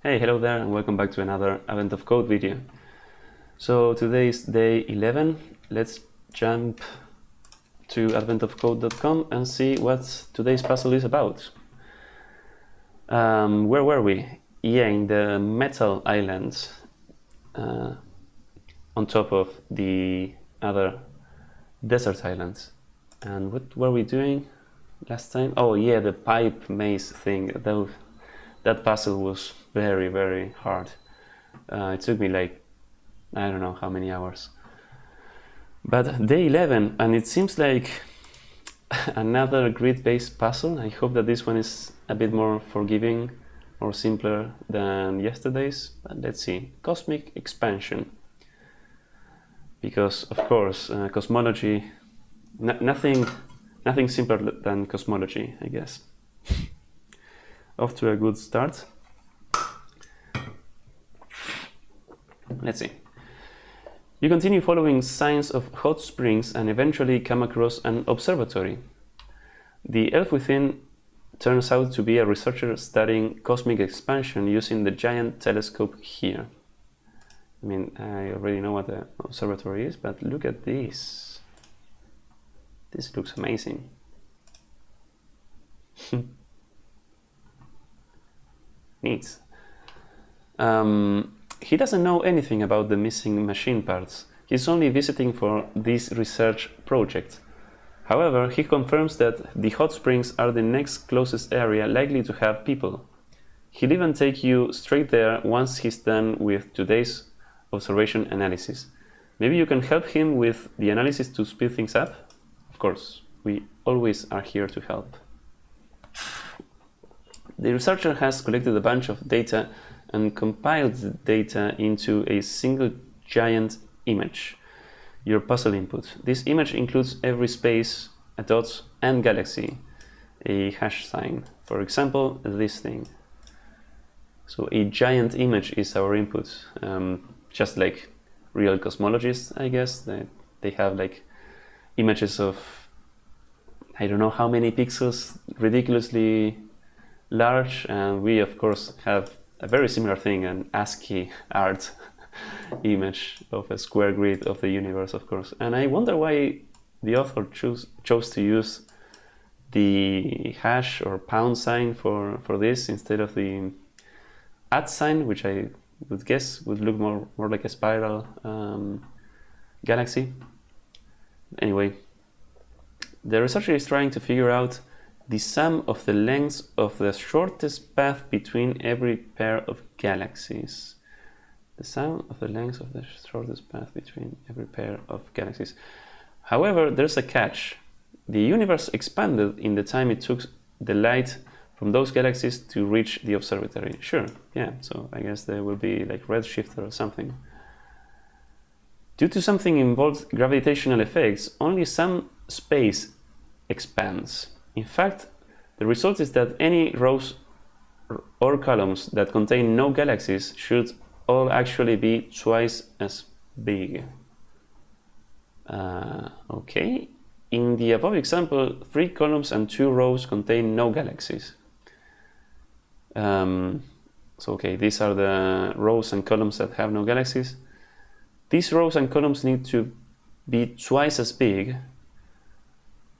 Hey, hello there, and welcome back to another Advent of Code video. So today is day 11. Let's jump to adventofcode.com and see what today's puzzle is about. Where were we? Yeah, in the metal island on top of the other desert islands. And what were we doing last time? Oh yeah, the pipe maze thing. That puzzle was very, very hard. It took me like, I don't know how many hours. But day 11, and it seems like another grid-based puzzle. I hope that this one is a bit more forgiving or simpler than yesterday's. But let's see. Cosmic expansion. Because, of course, cosmology, nothing simpler than cosmology, I guess. Off to a good start. Let's see. You continue following signs of hot springs and eventually come across an observatory. The elf within turns out to be a researcher studying cosmic expansion using the giant telescope here. I mean, I already know what the observatory is, but look at this. This looks amazing. Neat. He doesn't know anything about the missing machine parts. He's only visiting for this research project. However, he confirms that the hot springs are the next closest area likely to have people. He'll even take you straight there once he's done with today's observation analysis. Maybe you can help him with the analysis to speed things up? Of course, we always are here to help. The researcher has collected a bunch of data and compiled the data into a single giant image, your puzzle input. This image includes every space, a dot, and galaxy, a hash sign. For example, this thing. So a giant image is our input. Just like real cosmologists, I guess, they have like images of, I don't know how many pixels, ridiculously large, and we of course have a very similar thing, an ASCII art image of a square grid of the universe, of course. And I wonder why the author chose to use the hash or pound sign for this instead of the @ sign, which I would guess would look more like a spiral galaxy. Anyway, the researcher is trying to figure out the sum of the lengths of the shortest path between every pair of galaxies. The sum of the lengths of the shortest path between every pair of galaxies. However, there's a catch. The universe expanded in the time it took the light from those galaxies to reach the observatory. Sure, yeah, so I guess there will be like redshift or something. Due to something involved gravitational effects, only some space expands. In fact, the result is that any rows or columns that contain no galaxies should all actually be twice as big. Okay. In the above example, 3 columns and 2 rows contain no galaxies. So okay, these are the rows and columns that have no galaxies. These rows and columns need to be twice as big.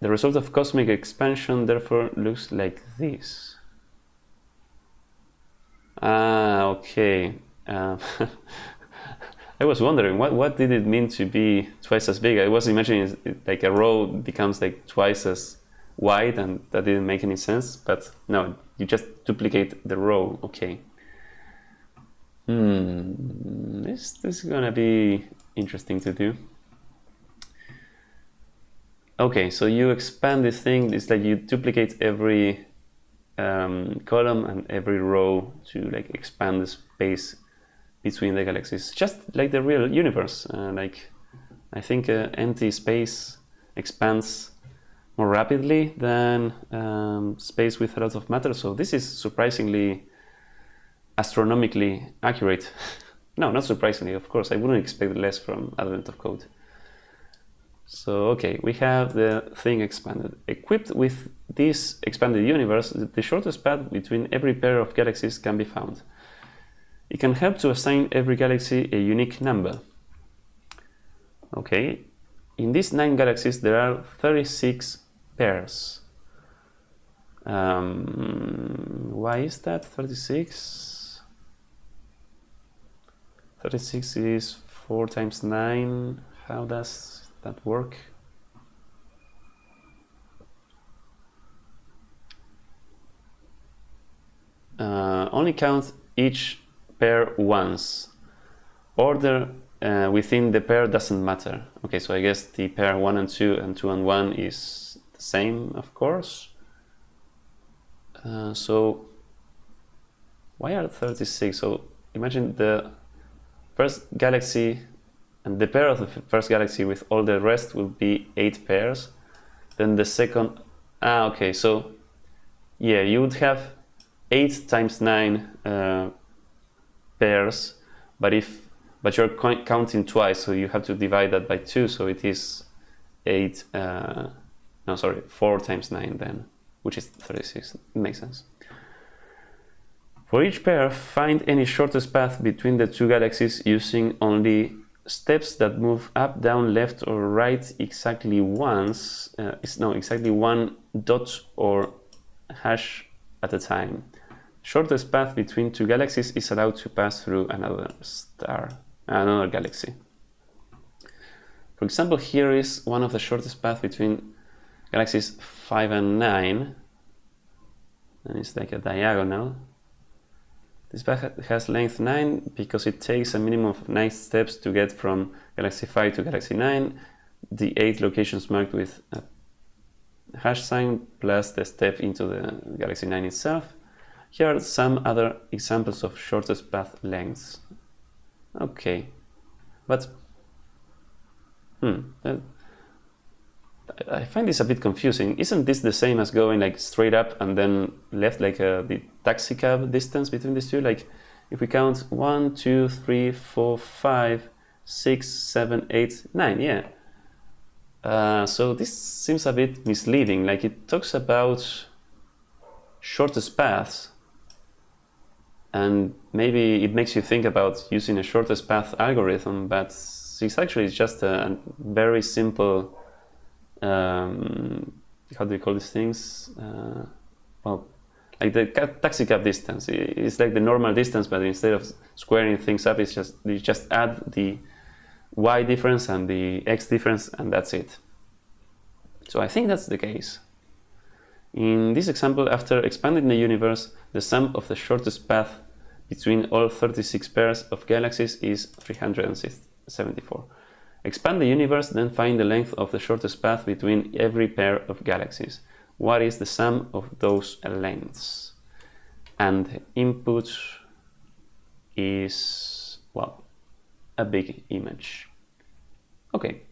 The result of cosmic expansion therefore looks like this. Okay. I was wondering, what did it mean to be twice as big? I was imagining like a row becomes like twice as wide, and that didn't make any sense. But no, you just duplicate the row. Okay. This is gonna be interesting to do. Okay, so you expand this thing. It's like you duplicate every column and every row to like expand the space between the galaxies, just like the real universe. Like I think empty space expands more rapidly than space with a lot of matter. So this is surprisingly astronomically accurate. No, not surprisingly, of course. I wouldn't expect less from Advent of Code. So, okay, we have the thing expanded. Equipped with this expanded universe, the shortest path between every pair of galaxies can be found. It can help to assign every galaxy a unique number. Okay, in these 9 galaxies there are 36 pairs. Why is that 36? 36 is 4 times 9. How does that work? Only count each pair once. Order within the pair doesn't matter. Okay, so I guess the pair 1 and 2 and 2 and 1 is the same, of course. So why are 36? So imagine the first galaxy and the pair of the first galaxy with all the rest will be 8 pairs. Then the second, okay, so yeah, you would have 8 times 9 pairs, but you're counting twice, so you have to divide that by 2, so it is 4 times 9 then, which is 36. It makes sense. For each pair, find any shortest path between the 2 galaxies using only steps that move up, down, left, or right exactly once. Exactly 1 dot or hash at a time. Shortest path between 2 galaxies is allowed to pass through another galaxy. For example, here is one of the shortest paths between galaxies 5 and 9, and it's like a diagonal. This path has length 9 because it takes a minimum of 9 steps to get from galaxy 5 to galaxy 9, the 8 locations marked with a hash sign plus the step into the galaxy 9 itself. Here are some other examples of shortest path lengths. Okay, but I find this a bit confusing. Isn't this the same as going like straight up and then left, like the taxi cab distance between these two? Like if we count 1, 2, 3, 4, 5, 6, 7, 8, 9, yeah. So this seems a bit misleading. Like it talks about shortest paths, and maybe it makes you think about using a shortest path algorithm, but it's actually just a very simple, how do you call these things? Well, like the taxi cab distance. It's like the normal distance, but instead of squaring things up, it's just you just add the y difference and the x difference, and that's it. So I think that's the case. In this example, after expanding the universe, the sum of the shortest path between all 36 pairs of galaxies is 374. Expand the universe, then find the length of the shortest path between every pair of galaxies. What is the sum of those lengths? And the input is, well, a big image. Okay.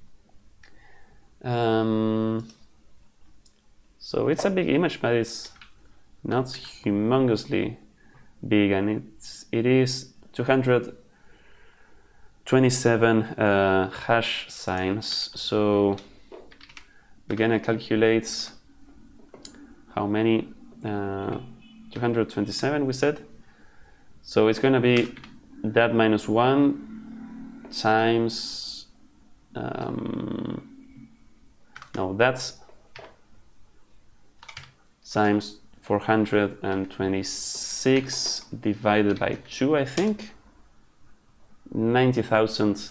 So it's a big image, but it's not humongously big, and it is 227 hash signs. So we're gonna calculate how many, 227 we said. So it's gonna be that minus 1 times, that's times 426 divided by 2, I think. 90,000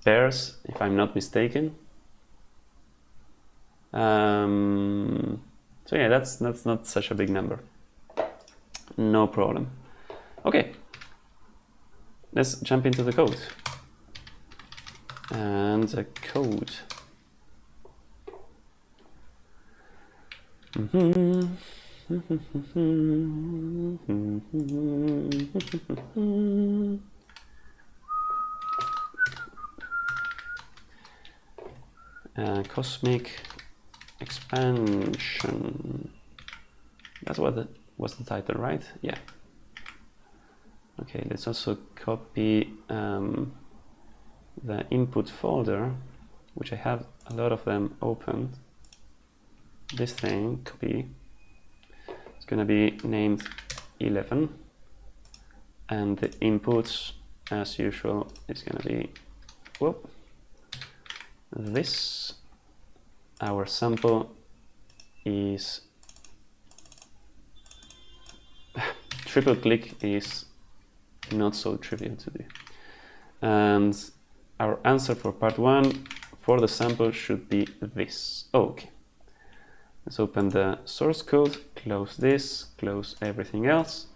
pairs, if I'm not mistaken. So yeah, that's not such a big number. No problem. Okay, let's jump into the code. And the code. Cosmic expansion. That's what was the title, right? Yeah. Okay, let's also copy the input folder, which I have a lot of them opened. This thing, copy, it's going to be named 11. and the inputs, as usual, is going to be this. Our sample is triple click is not so trivial to do. And our answer for part 1 for the sample should be this. Okay. Let's open the source code, close this, close everything else.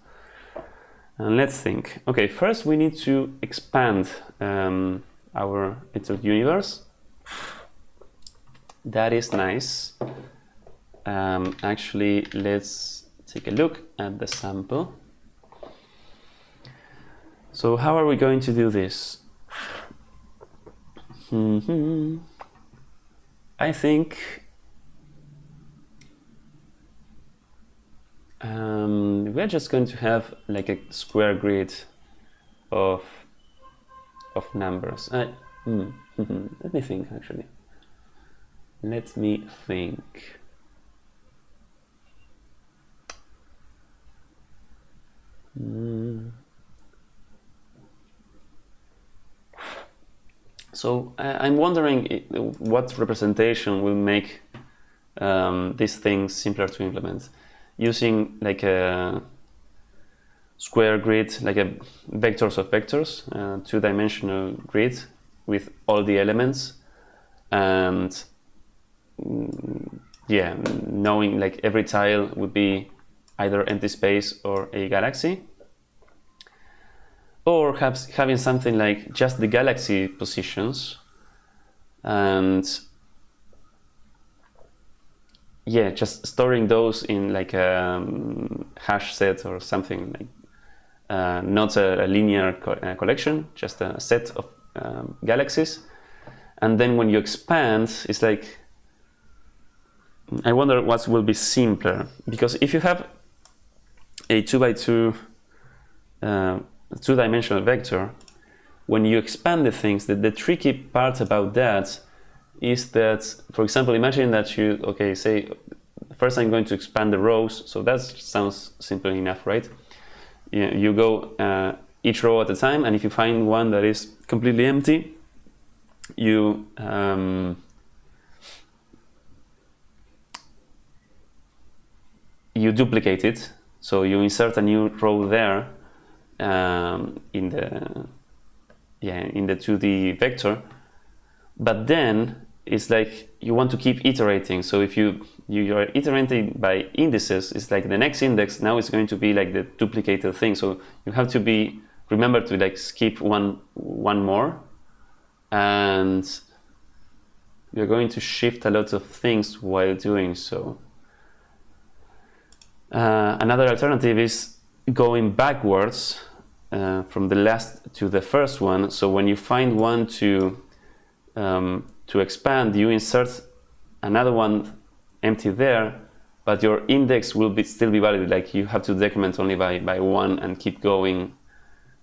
And let's think. Okay, first we need to expand our Interlude universe. That is nice. Actually, let's take a look at the sample. So how are we going to do this? I think we're just going to have like a square grid of numbers. Let me think, actually. Let me think. So I'm wondering what representation will make these things simpler to implement. Using like a square grid, like a vectors of vectors, two-dimensional grid with all the elements, and yeah, knowing like every tile would be either empty space or a galaxy, or having something like just the galaxy positions, and yeah, just storing those in like a hash set or something, like not a linear collection, just a set of galaxies. And then when you expand, it's like, I wonder what will be simpler, because if you have a 2x2 two-dimensional vector, when you expand the things, the tricky part about that is that, for example, imagine that you, okay, say, first I'm going to expand the rows, so that sounds simple enough, right? You go each row at a time, and if you find one that is completely empty, you you duplicate it, so you insert a new row there in the 2D vector, but then it's like you want to keep iterating. So if you are iterating by indices, it's like the next index now is going to be like the duplicated thing. So you have to remember to like skip one more, and you're going to shift a lot of things while doing so. Another alternative is going backwards from the last to the first one. So when you find one to expand, you insert another one empty there, but your index will still be valid. Like you have to decrement only by one and keep going.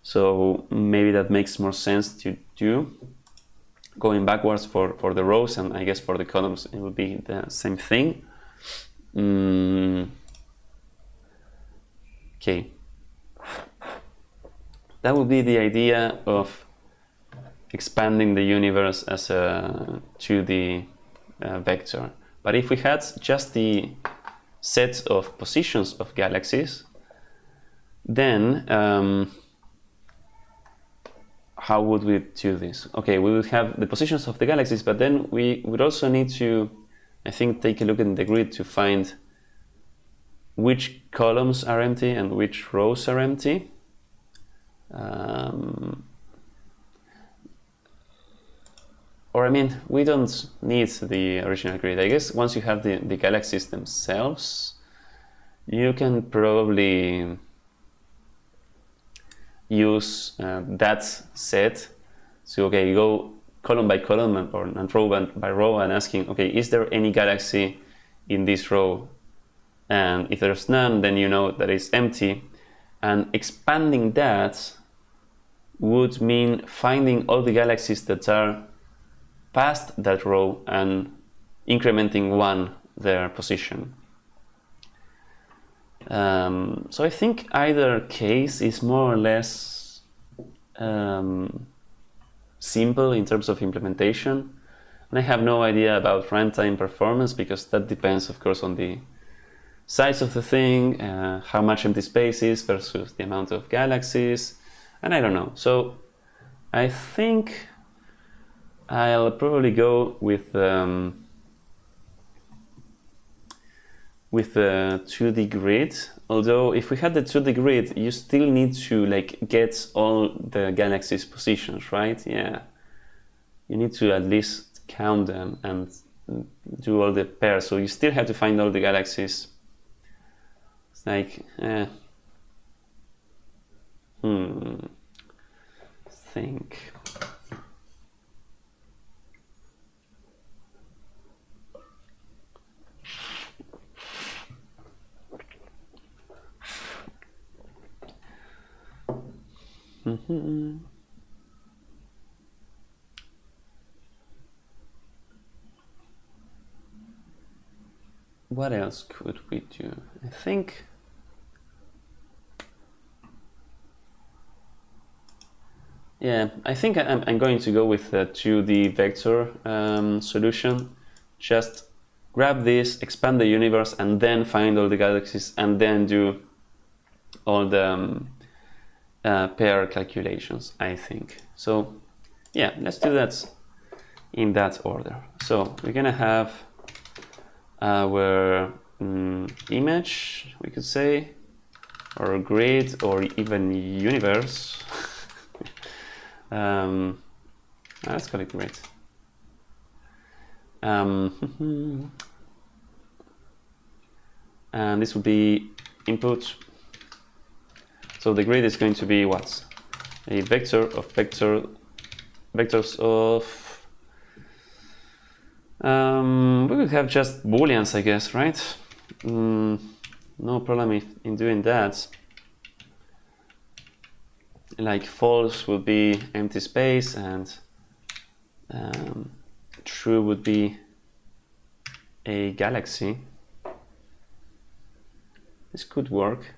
So maybe that makes more sense to do. Going backwards for the rows, and I guess for the columns it will be the same thing. Okay, that would be the idea of expanding the universe as a 2D vector. But if we had just the set of positions of galaxies, then how would we do this? Okay, we would have the positions of the galaxies, but then we would also need to, I think, take a look at the grid to find which columns are empty and which rows are empty. Or I mean, we don't need the original grid. I guess once you have the galaxies themselves, you can probably use that set. So okay, you go column by column and row by row and asking, okay, is there any galaxy in this row? And if there's none, then you know that it's empty. And expanding that would mean finding all the galaxies that are past that row and incrementing one their position. So I think either case is more or less simple in terms of implementation. And I have no idea about runtime performance because that depends, of course, on the size of the thing, how much empty space is versus the amount of galaxies, and I don't know. So I think I'll probably go with the 2D grid. Although if we had the 2D grid, you still need to like get all the galaxies' positions, right? Yeah, you need to at least count them and do all the pairs. So you still have to find all the galaxies. It's like, think. What else could we do? I think I'm going to go with the 2D vector solution. Just grab this, expand the universe, and then find all the galaxies, and then do all the pair calculations, I think. So yeah, let's do that in that order. So we're gonna have our image, we could say, or grid, or even universe. Let's call it grid. And this will be input. So the grid is going to be what? A vector of vectors of we could have just booleans, I guess, right? No problem in doing that. Like false would be empty space, and true would be a galaxy. This could work.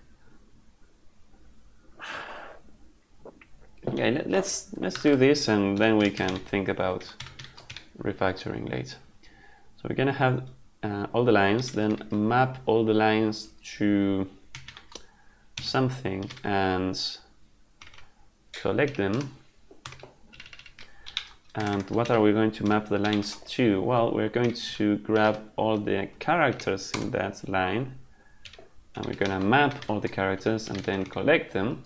Okay, let's do this, and then we can think about refactoring later. So we're gonna have all the lines, then map all the lines to something and collect them. And what are we going to map the lines to? Well, we're going to grab all the characters in that line, and we're going to map all the characters and then collect them.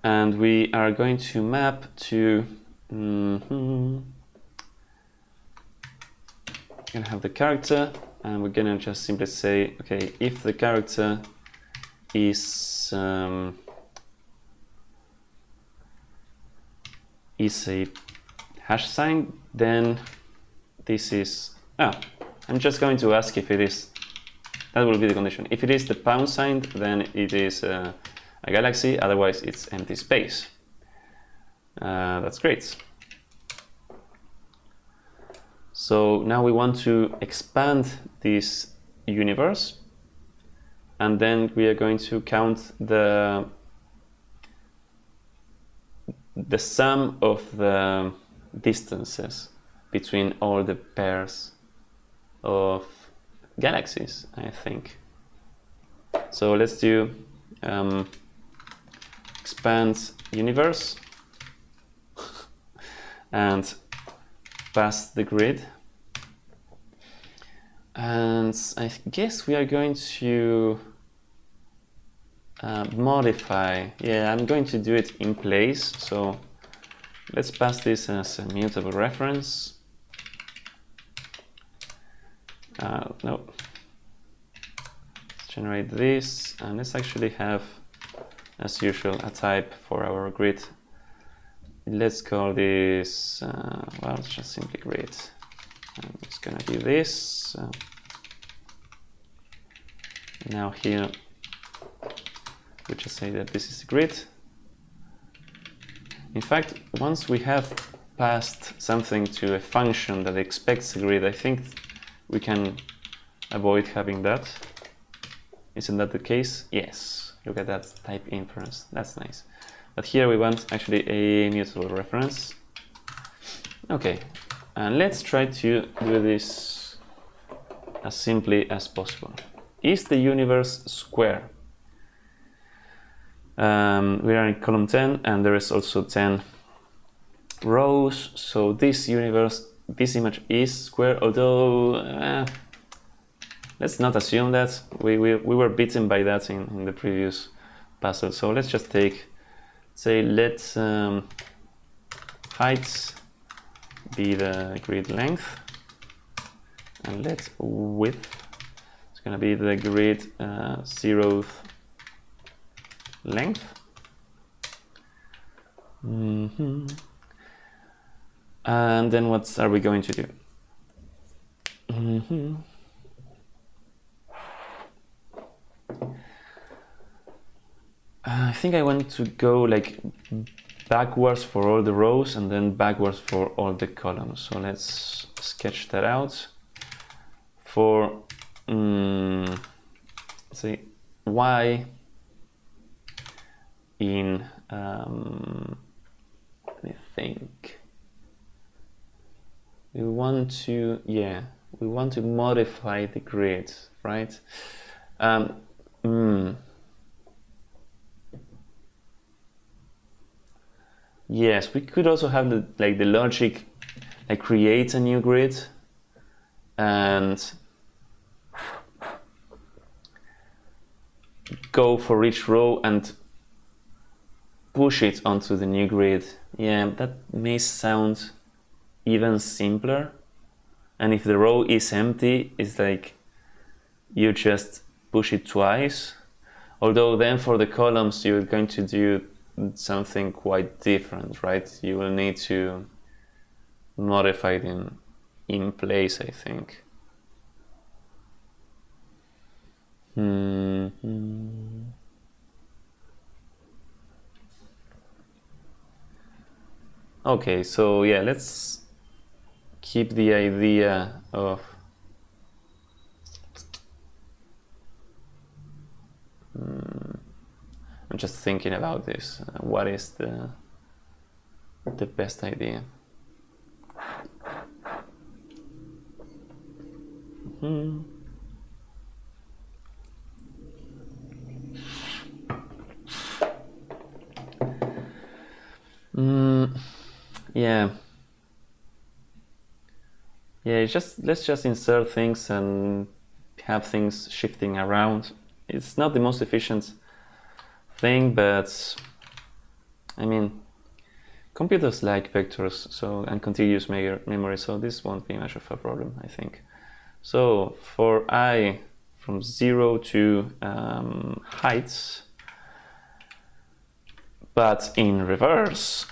And we are going to map to going to have the character, and we're going to just simply say, okay, if the character is a hash sign, then this is, I'm just going to ask if it is, that will be the condition. If it is the pound sign, then it is a galaxy, otherwise it's empty space. That's great. So now we want to expand this universe, and then we are going to count the sum of the distances between all the pairs of galaxies, I think. So let's do expand universe and pass the grid. And I guess we are going to modify. Yeah, I'm going to do it in place. So let's pass this as a mutable reference. No. Let's generate this, and let's actually have, as usual, a type for our grid. Let's call this, well, it's just simply grid. And it's going to be this. Now here, we just say that this is a grid. In fact, once we have passed something to a function that expects a grid, I think we can avoid having that. Isn't that the case? Yes. Look at that type inference. That's nice. But here we want actually a mutable reference. Okay, and let's try to do this as simply as possible. Is the universe square? We are in column 10 and there is also 10 rows, so this image is square, although let's not assume that. We were beaten by that in the previous puzzle, so let's just say let height be the grid length, and let width, it's going to be the grid 0th length. And then what are we going to do? I think I want to go like backwards for all the rows and then backwards for all the columns. So let's sketch that out. For say y in let me think. We want to modify the grid, right? Yes, we could also have the logic, like create a new grid and go for each row and push it onto the new grid. Yeah, that may sound even simpler. And if the row is empty, it's like you just push it twice. Although then for the columns, you're going to do something quite different, right? You will need to modify it in place, I think. Okay, so yeah, let's keep the idea of I'm just thinking about this. What is the best idea? Yeah. Let's just insert things and have things shifting around. It's not the most efficient thing, but I mean, computers like vectors, and contiguous memory, so this won't be much of a problem, I think. So for I from 0 to heights, but in reverse,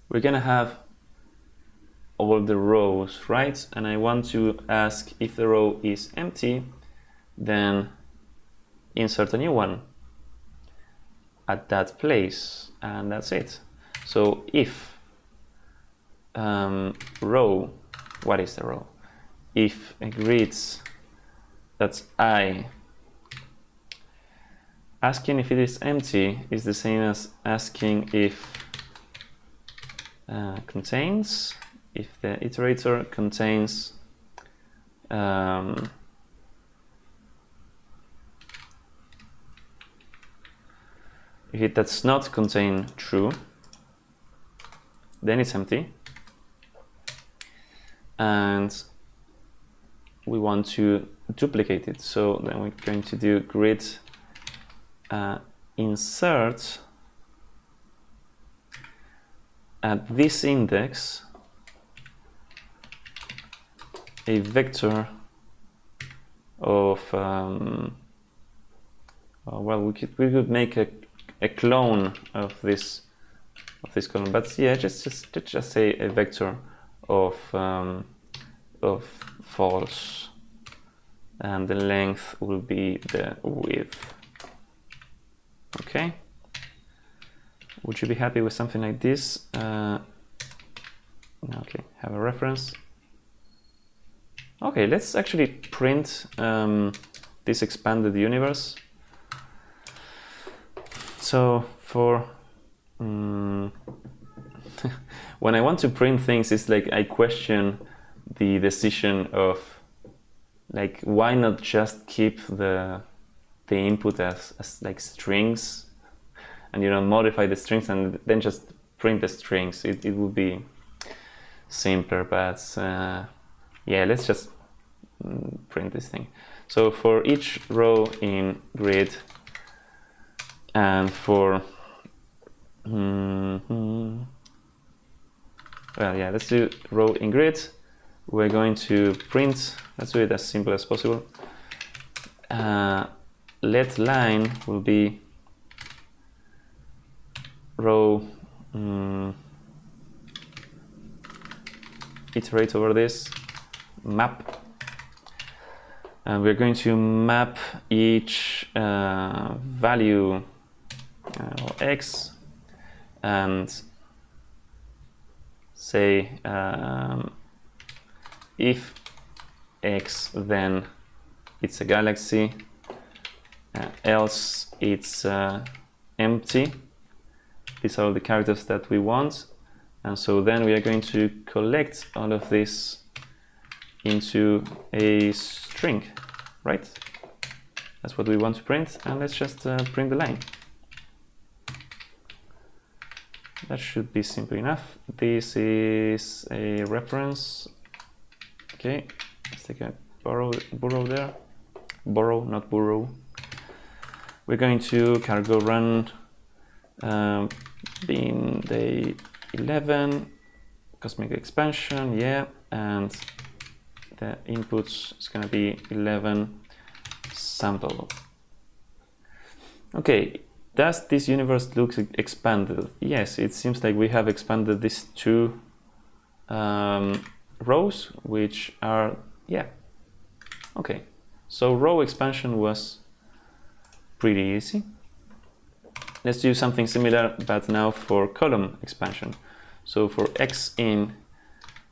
we're gonna have all the rows, right? And I want to ask if the row is empty, then insert a new one at that place, and that's it. So if row, what is the row? If a grid that's I, asking if it is empty is the same as asking if contains, if the iterator contains if it does not contain true, then it's empty, and we want to duplicate it. So then we're going to do grid insert at this index a vector of well, we could make a clone of this column, but yeah, let's just say a vector of false, and the length will be the width. Okay. Would you be happy with something like this? Okay, have a reference. Okay, let's actually print this expanded universe. So for when I want to print things, it's like I question the decision of like why not just keep the input as like strings, and modify the strings and then just print the strings. It would be simpler, but yeah, let's just print this thing. So for each row in grid, and for well, yeah, let's do row in grid. We're going to print, let's do it as simple as possible. Let line will be row, iterate over this, map. And we're going to map each value x, and say if x, then it's a galaxy, else it's empty. These are all the characters that we want, and so then we are going to collect all of this into a string, right? That's what we want to print, and let's just print the line. That should be simple enough. This is a reference. Okay, let's take a borrow there. Borrow, not burrow. We're going to cargo run being day 11, cosmic expansion, yeah, and the inputs is going to be 11 sample. Okay, does this universe look expanded? Yes, it seems like we have expanded these two rows, which are, yeah, okay. So row expansion was pretty easy. Let's do something similar, but now for column expansion. So for x in,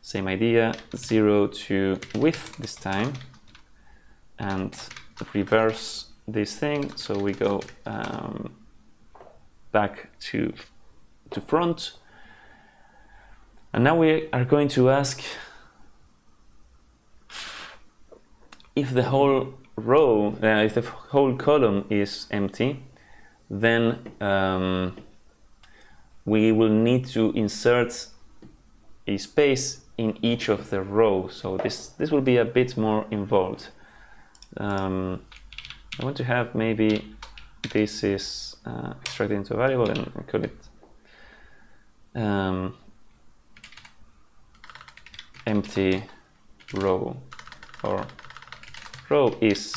same idea, 0 to width this time, and reverse this thing. So we go back to front. And now we are going to ask if the whole row, if the whole column is empty, then we will need to insert a space in each of the rows. So this will be a bit more involved. I want to have maybe this is extracted into a variable, and we call it empty row, or row is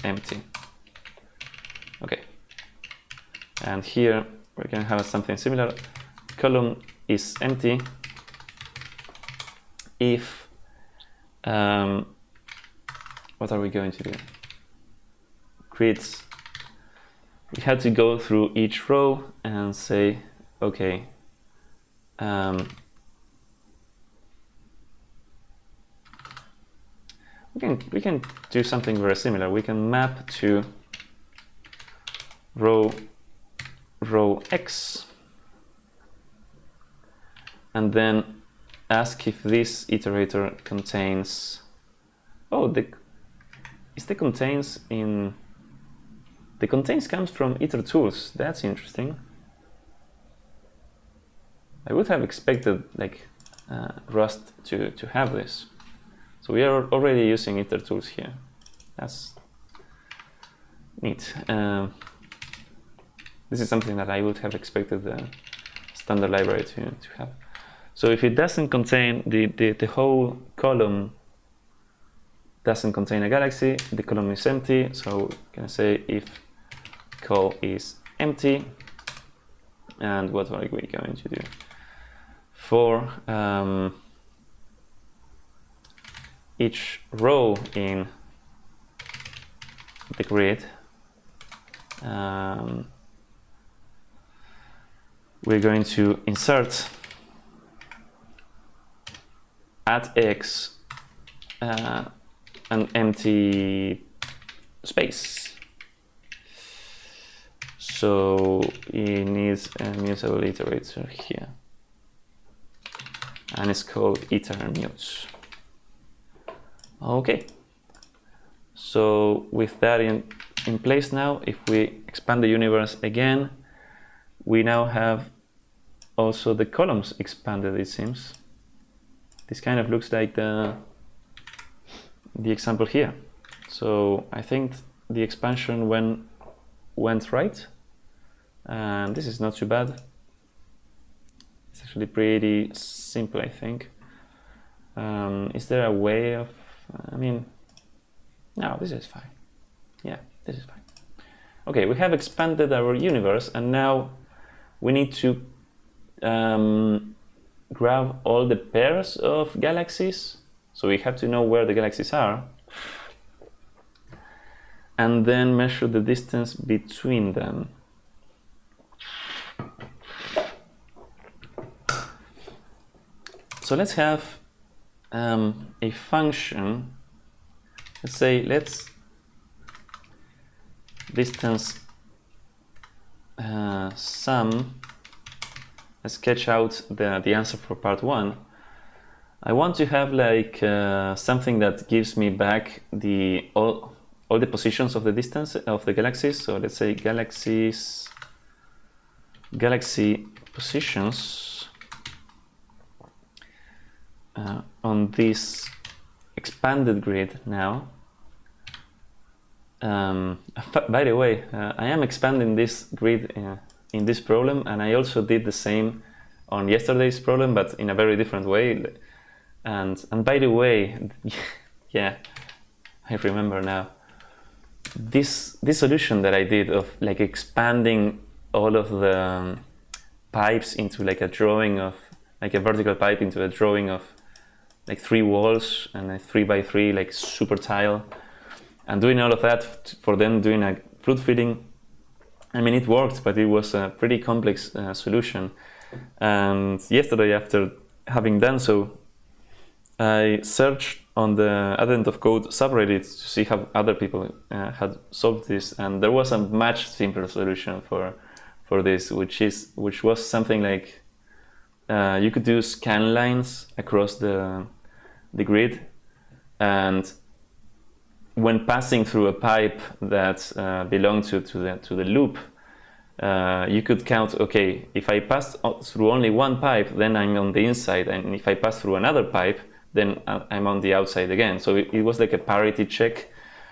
empty. Okay, and here we're going to have something similar. Column is empty if what are we going to do? Grids. We had to go through each row and say, okay, we can do something very similar. We can map to row x, and then ask if this iterator contains. Oh, is the contains in. The contains comes from itertools. That's interesting. I would have expected like Rust to have this. So we are already using itertools here. That's neat. This is something that I would have expected the standard library to have. So if it doesn't contain the whole column doesn't contain a galaxy, the column is empty. So we're gonna say if col is empty, and what are we going to do? For each row in the grid, we're going to insert at x an empty space. So it needs a mutable iterator here, and it's called iter_mute. Okay, so with that in place now, if we expand the universe again, we now have also the columns expanded, it seems. This kind of looks like the example here. So I think the expansion went right, and this is not too bad. It's actually pretty simple, I think. Is there a way of, I mean, no, this is fine. Yeah, this is fine. Okay, we have expanded our universe, and now we need to grab all the pairs of galaxies. So we have to know where the galaxies are, and then measure the distance between them. So let's have a function. Let's say distance sum. Let's sketch out the answer for part 1. I want to have like something that gives me back all the positions of the distance of the galaxies. So let's say galaxy positions on this expanded grid now. By the way, I am expanding this grid in this problem, and I also did the same on yesterday's problem, but in a very different way. And by the way, yeah, I remember now. This solution that I did of like expanding all of the pipes into like a drawing of like a vertical pipe into a drawing of like 3 walls and a 3x3 like super tile, and doing all of that for them doing a fluid feeding. I mean, it worked, but it was a pretty complex solution. And yesterday, after having done so, I searched on the Advent of Code subreddit to see how other people had solved this, and there was a much simpler solution for this, which was something like you could do scan lines across the grid, and when passing through a pipe that belonged to the loop, you could count, okay, if I pass through only one pipe, then I'm on the inside, and if I pass through another pipe, then I'm on the outside again. So it was like a parity check.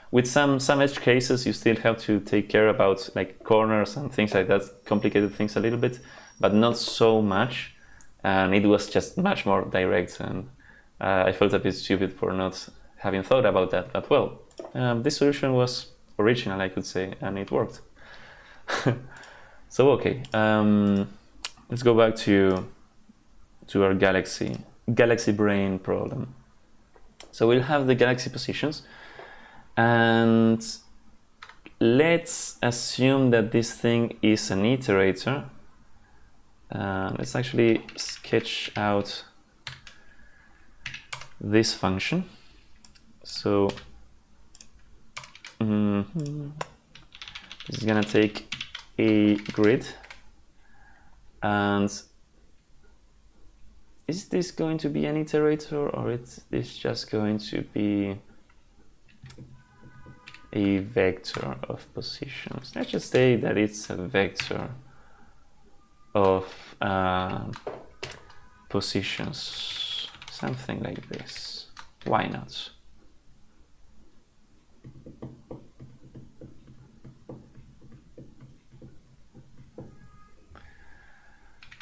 With some edge cases, you still have to take care about like corners and things like that, complicated things a little bit, but not so much. And it was just much more direct, and I felt a bit stupid for not having thought about that well. This solution was original, I could say, and it worked. So okay, let's go back to our galaxy brain problem. So we'll have the galaxy positions, and let's assume that this thing is an iterator. Let's actually sketch out this function. So this is gonna take a grid, and is this going to be an iterator, or is this just going to be a vector of positions? Let's just say that it's a vector of positions, something like this. Why not?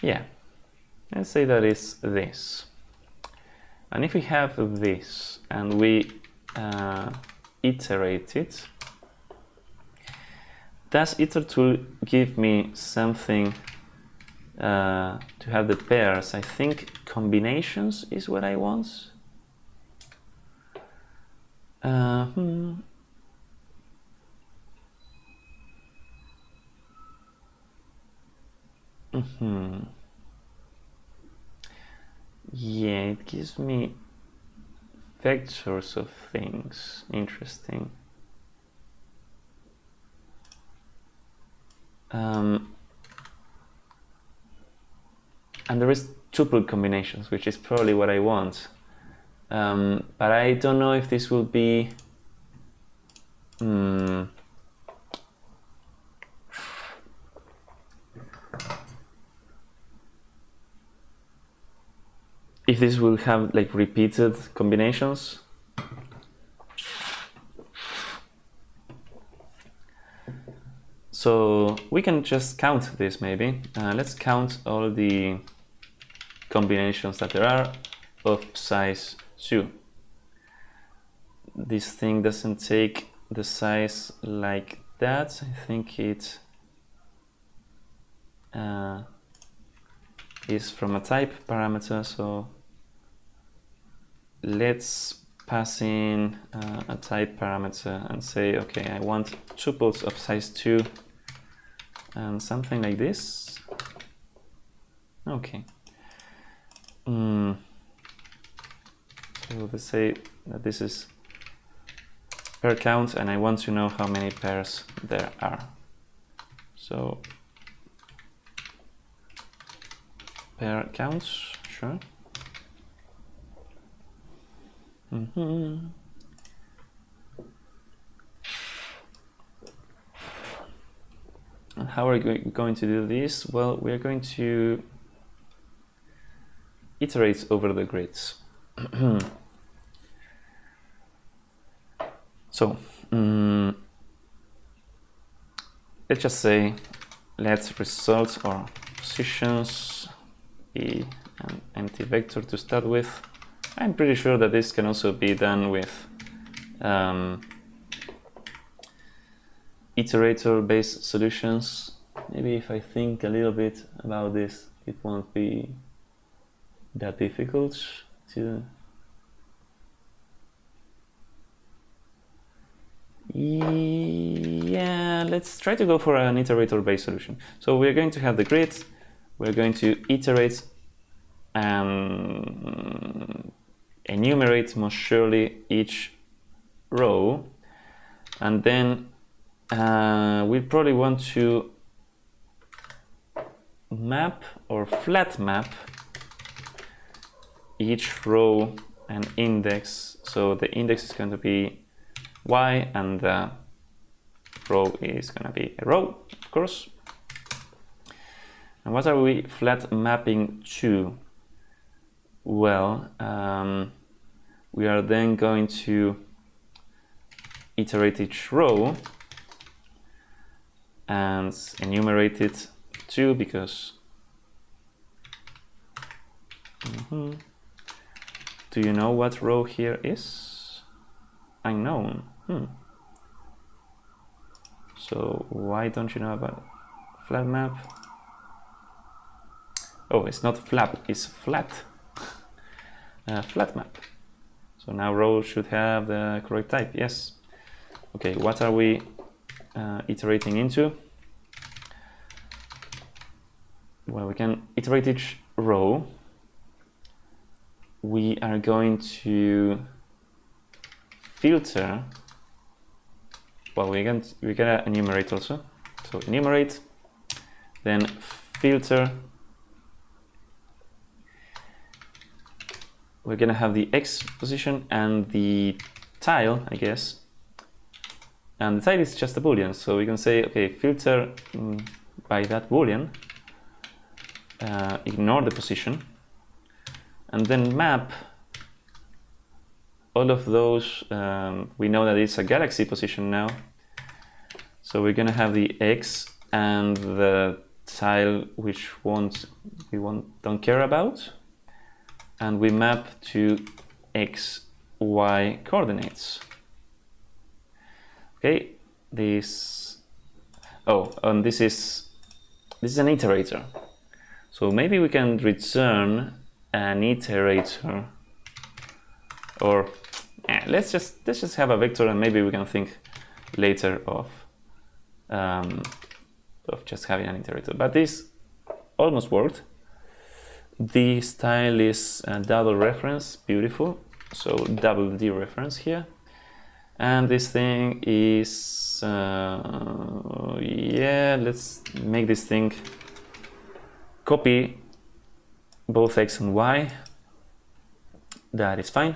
Yeah, let's say that it's this. And if we have this and we iterate it, does iter_tool give me something to have the pairs? I think combinations is what I want. Yeah, it gives me vectors of things. Interesting. And there is tuple combinations, which is probably what I want. But I don't know if this will be... if this will have like repeated combinations. So we can just count this maybe. Let's count all the combinations that there are of size 2. This thing doesn't take the size like that. I think it is from a type parameter, so let's pass in a type parameter and say, okay, I want tuples of size 2 and something like this. Okay. So let's say that this is pair count and I want to know how many pairs there are. So pair counts, sure. And how are we going to do this? Well, we are going to iterate over the grids. So let's just say let results or positions be an empty vector to start with. I'm pretty sure that this can also be done with iterator-based solutions. Maybe if I think a little bit about this, it won't be that difficult to... Yeah, let's try to go for an iterator-based solution. So we're going to have the grid, we're going to iterate and enumerate most surely each row, and then we probably want to map or flat map each row and index. So the index is going to be y and the row is going to be a row, of course. And what are we flat mapping to? Well, we are then going to iterate each row and enumerate it too, because do you know what row here is? Unknown. So why don't you know about flat map? Oh, it's not flap, it's flat. Flat map. So now row should have the correct type, yes. Okay, what are we iterating into? Well, we can iterate each row. We are going to filter. Well, we're gonna enumerate also. So enumerate, then filter. We're gonna have the X position and the tile, I guess. And the tile is just a Boolean, so we can say, okay, filter by that Boolean, ignore the position, and then map all of those. We know that it's a galaxy position now, so we're gonna have the X and the tile which we don't care about, and we map to X, Y coordinates. Okay, this is an iterator. So maybe we can return an iterator, or let's just have a vector, and maybe we can think later of just having an iterator. But this almost worked. The style is a double reference, beautiful. so double the dereference here. And this thing is, yeah, let's make this thing copy both x and y. That is fine.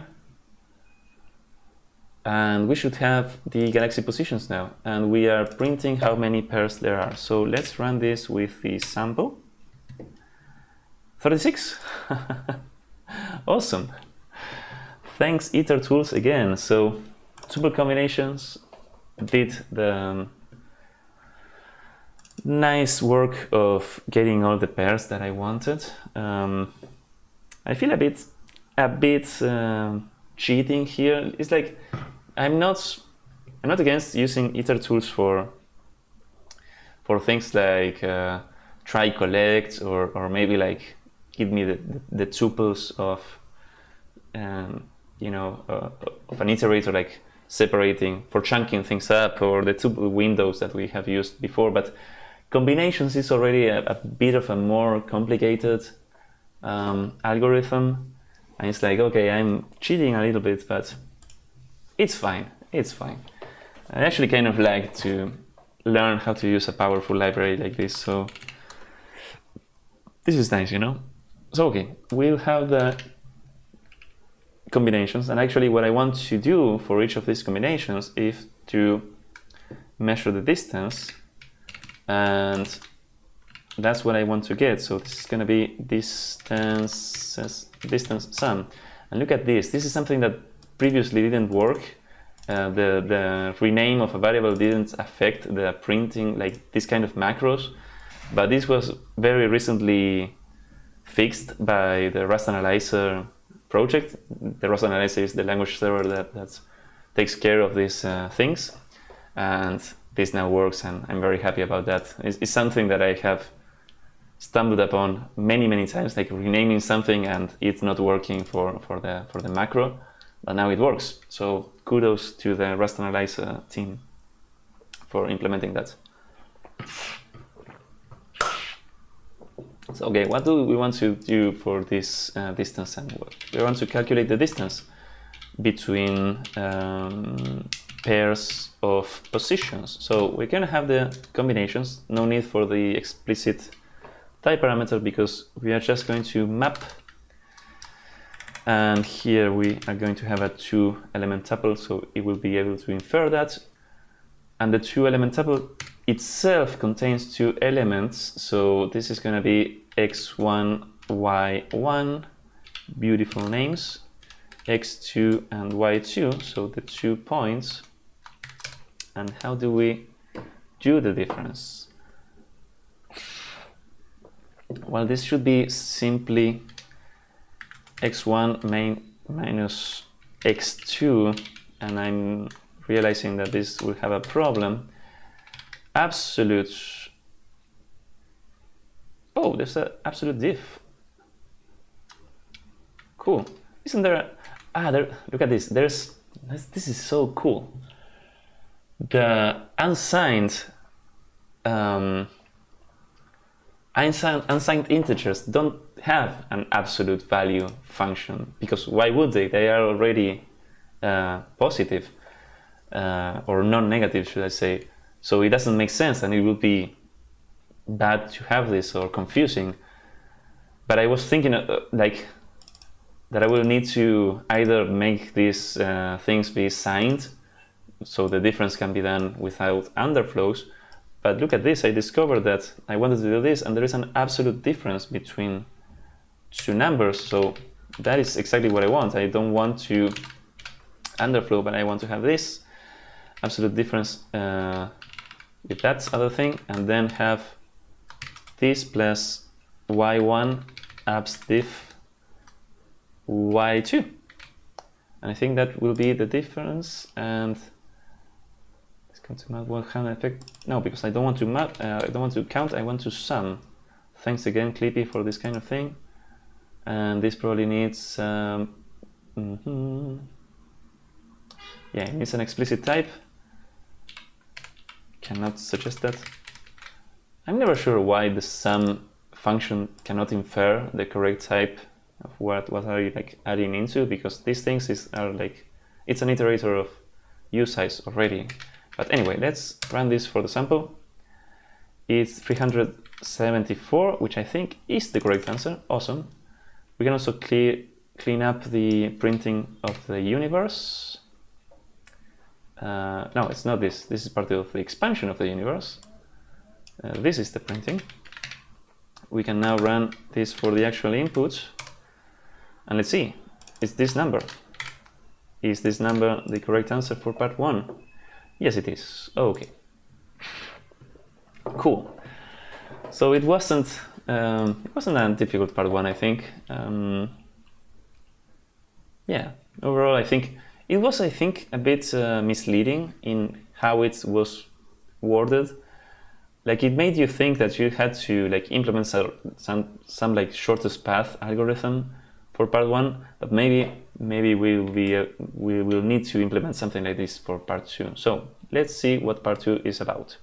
And we should have the galaxy positions now. And we are printing how many pairs there are. So let's run this with the sample. 36. Awesome. Thanks Intertools again. So tuple combinations did the nice work of getting all the pairs that I wanted. I feel a bit cheating here. It's like I'm not against using Intertools for things like try collect or maybe like give me the tuples of you know of an iterator, like separating for chunking things up, or the tuple windows that we have used before. But combinations is already a bit of a more complicated algorithm, and it's like, okay, I'm cheating a little bit, but it's fine. It's fine. I actually kind of like to learn how to use a powerful library like this, so this is nice, you know. So okay, we'll have the combinations, and actually what I want to do for each of these combinations is to measure the distance, and that's what I want to get. So this is going to be distance sum, and look at this. This is something that previously didn't work. The rename of a variable didn't affect the printing, like this kind of macros, but this was very recently fixed by the Rust Analyzer project. The Rust Analyzer is the language server that takes care of these things, and this now works, and I'm very happy about that. It's something that I have stumbled upon many times, like renaming something and it's not working for the macro, but now it works. So kudos to the Rust Analyzer team for implementing that. So okay, what do we want to do for this distance? And we want to calculate the distance between pairs of positions. So we're going to have the combinations, no need for the explicit type parameter because we are just going to map. And here we are going to have a 2-element tuple, so it will be able to infer that. And the 2-element tuple itself contains 2 elements, so this is going to be x1, y1, beautiful names, x2 and y2, so the 2 points. And how do we do the difference? Well, this should be simply x1 minus x2, and I'm realizing that this will have a problem. Absolute. Oh, there's an absolute diff. Cool. Isn't there? There. Look at this. This is so cool. The unsigned integers don't have an absolute value function, because why would they? They are already positive or non-negative, should I say. So it doesn't make sense, and it would be bad to have this or confusing. But I was thinking like that I will need to either make these things be signed, so the difference can be done without underflows. But look at this, I discovered that I wanted to do this, and there is an absolute difference between 2 numbers. So that is exactly what I want. I don't want to underflow, but I want to have this absolute difference with that other thing, and then have this plus y1 abs diff y2. And I think that will be the difference. And to map 100 effect. No, because I don't want to map. I don't want to count. I want to sum. Thanks again, Clippy, for this kind of thing. And this probably needs. Yeah, it needs an explicit type. Cannot suggest that. I'm never sure why the sum function cannot infer the correct type of what are you like adding into, because these things are like, it's an iterator of usize already. But anyway, let's run this for the sample. It's 374, which I think is the correct answer. Awesome. We can also clean up the printing of the universe. No, it's not this. This is part of the expansion of the universe. This is the printing. We can now run this for the actual input. And let's see, it's this number. Is this number the correct answer for part 1? Yes, it is. Okay. Cool. So it wasn't a difficult part 1, I think. Yeah, overall, I think it was, a bit misleading in how it was worded. Like, it made you think that you had to like implement some like shortest path algorithm for part 1, but maybe we will need to implement something like this for part 2. So let's see what part 2 is about.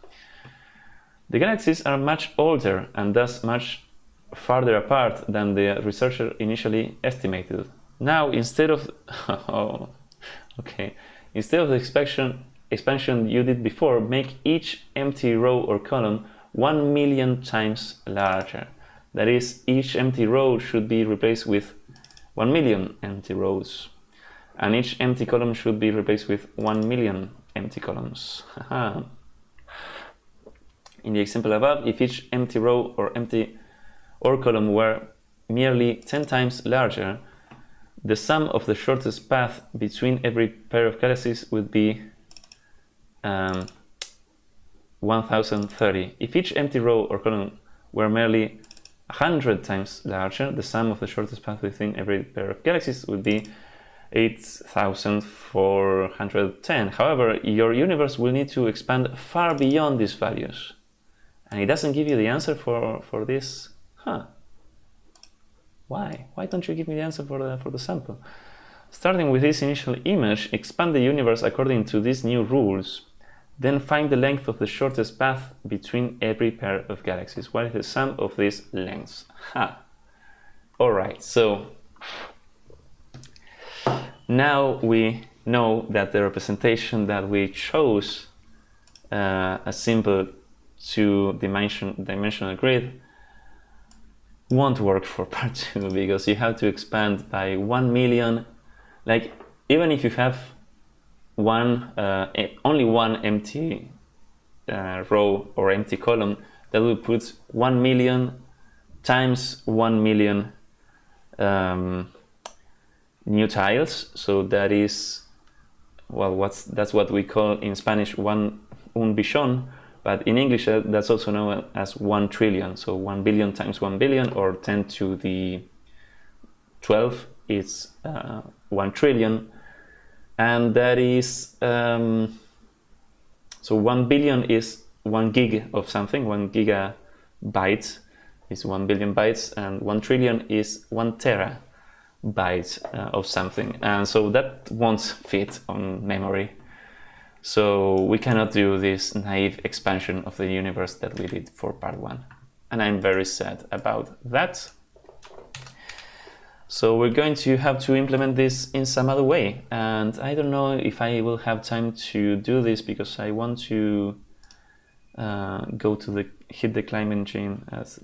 The galaxies are much older and thus much farther apart than the researcher initially estimated. Now, instead of instead of the expansion you did before, make each empty row or column 1 million times larger. That is, each empty row should be replaced with 1 million empty rows, and each empty column should be replaced with 1 million empty columns. In the example above, if each empty row or column were merely 10 times larger, the sum of the shortest path between every pair of galaxies would be 1030. If each empty row or column were merely 100 times larger, the sum of the shortest path between every pair of galaxies would be 8410. However, your universe will need to expand far beyond these values. And it doesn't give you the answer for this. Why? Why don't you give me the answer for the sample? Starting with this initial image, expand the universe according to these new rules. Then find the length of the shortest path between every pair of galaxies. What is the sum of these lengths? Alright, so now we know that the representation that we chose, a simple 2-dimensional grid, won't work for part 2 because you have to expand by 1 million. Like, even if you have only one empty row or empty column, that will put 1 million times 1 million new tiles. So that is, well, that's what we call in Spanish un billón, but in English that's also known as 1 trillion. So 1 billion times 1 billion, or 10 to the 12 is 1 trillion. And that is, so 1 billion is 1 gig of something, 1 gigabyte is 1 billion bytes, and 1 trillion is 1 terabyte of something. And so that won't fit on memory. So we cannot do this naive expansion of the universe that we did for part 1. And I'm very sad about that. So we're going to have to implement this in some other way. And I don't know if I will have time to do this because I want to hit the climb engine at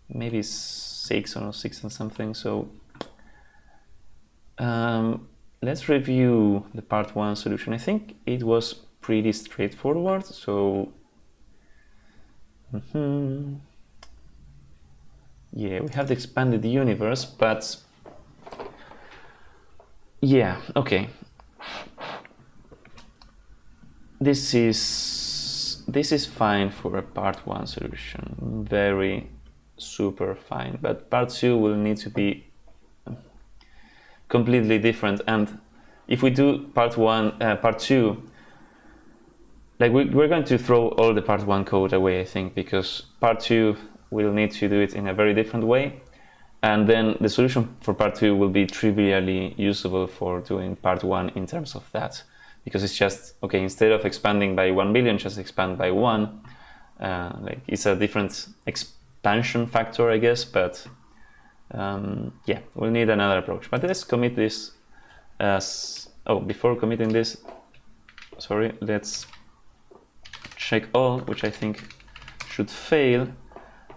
maybe 6 or 6 and something. So let's review the part 1 solution. I think it was pretty straightforward. So yeah, we have the expanded universe, but yeah, okay. This is fine for a part 1 solution. Very super fine. But part 2 will need to be completely different. And if we do part 2, like we're going to throw all the part 1 code away, I think, because part 2 will need to do it in a very different way. And then the solution for part 2 will be trivially usable for doing part 1 in terms of that. Because it's just, okay, instead of expanding by 1 billion, just expand by 1. Like, it's a different expansion factor, I guess, but Yeah, we'll need another approach. But let's commit this as, oh, before committing this, sorry, let's check all, which I think should fail.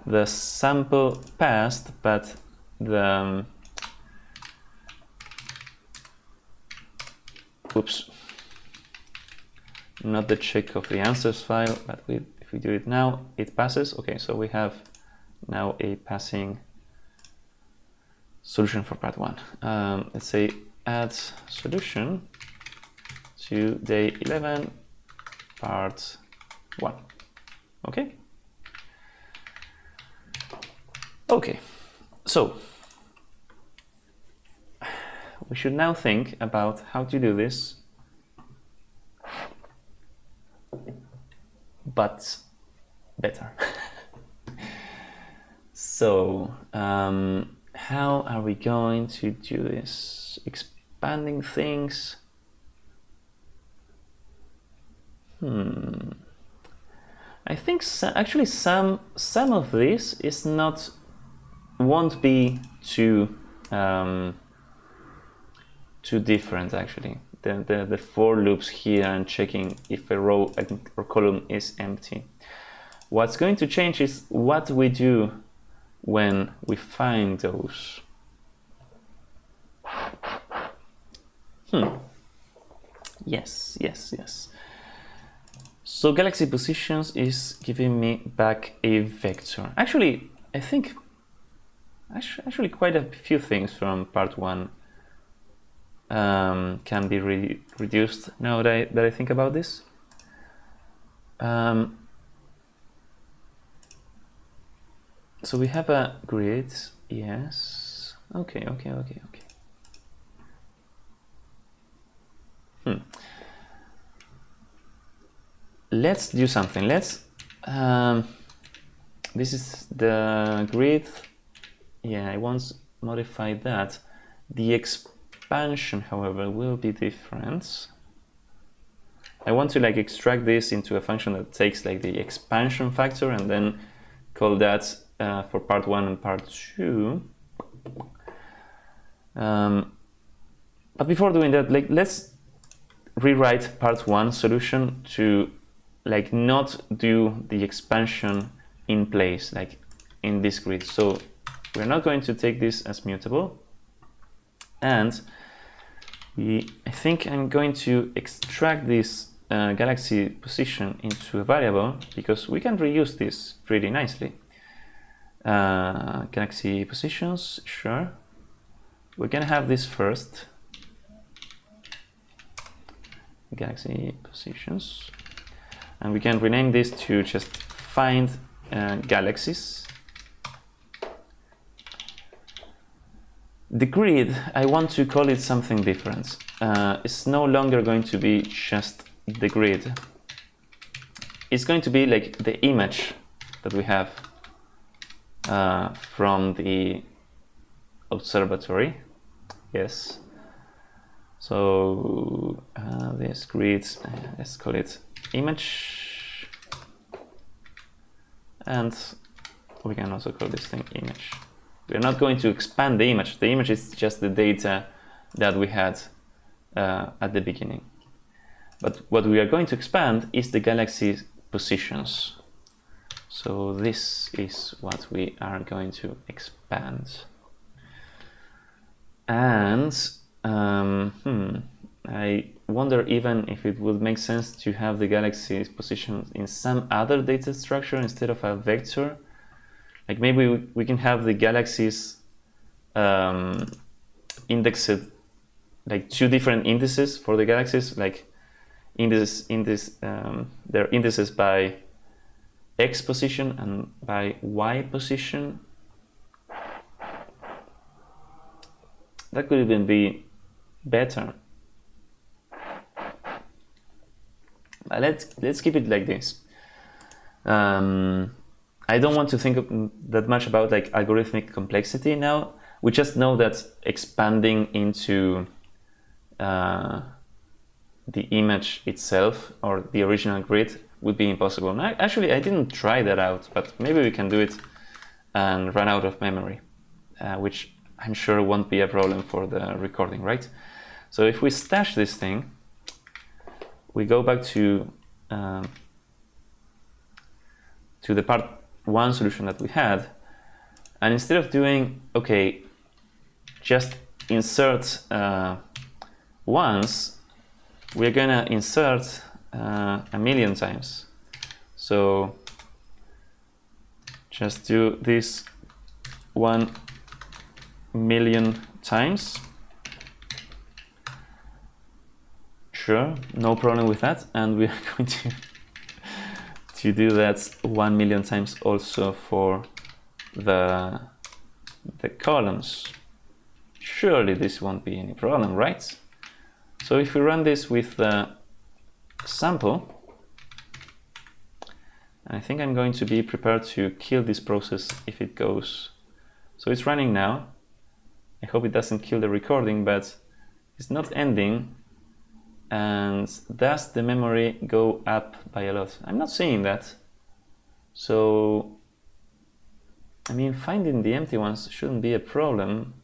The sample passed, but the, oops, not the check of the answers file, but if we do it now, it passes. Okay, so we have now a passing solution for part 1. Let's say add solution to day 11, part 1. Okay. Okay, so we should now think about how to do this, but better. So, how are we going to do this? Expanding things. I think actually some of this is not, won't be too different actually. The for loops here and checking if a row or column is empty. What's going to change is what we do when we find those. Yes. So galaxy positions is giving me back a vector. Actually, I think actually quite a few things from part 1 can be reduced now that I think about this. So we have a grid, yes. Okay. Let's do something. Let's, this is the grid. Yeah, I once modified that. The expansion, however, will be different. I want to like extract this into a function that takes like the expansion factor and then call that for part 1 and part 2. But before doing that, like let's rewrite part 1 solution to like not do the expansion in place, like in this grid. So we're not going to take this as mutable, and I think I'm going to extract this galaxy position into a variable because we can reuse this pretty nicely. Galaxy positions, sure. We're gonna have this first. Galaxy positions, and we can rename this to just find galaxies. The grid, I want to call it something different. It's no longer going to be just the grid. It's going to be like the image that we have from the observatory. Yes. So this grid, let's call it image, and we can also call this thing image. We're not going to expand the image. The image is just the data that we had at the beginning. But what we are going to expand is the galaxy positions. So this is what we are going to expand. And I wonder even if it would make sense to have the galaxy positions in some other data structure instead of a vector. Like maybe we can have the galaxies indexed, like 2 different indices for the galaxies, like they're indices by X position and by Y position. That could even be better. But let's keep it like this. I don't want to think that much about like algorithmic complexity now. We just know that expanding into the image itself or the original grid would be impossible. Now, actually, I didn't try that out, but maybe we can do it and run out of memory. which I'm sure won't be a problem for the recording, right? So if we stash this thing, we go back to the part 1 solution that we had, and instead of doing, okay, just insert once, we're gonna insert 1,000,000 times. So just do this 1,000,000 times. Sure, no problem with that, and we're going to do that 1,000,000 times also for the columns. Surely this won't be any problem, right? So if we run this with the sample, I think I'm going to be prepared to kill this process if it goes. So it's running now. I hope it doesn't kill the recording, but it's not ending. And does the memory go up by a lot? I'm not seeing that. So, I mean, finding the empty ones shouldn't be a problem.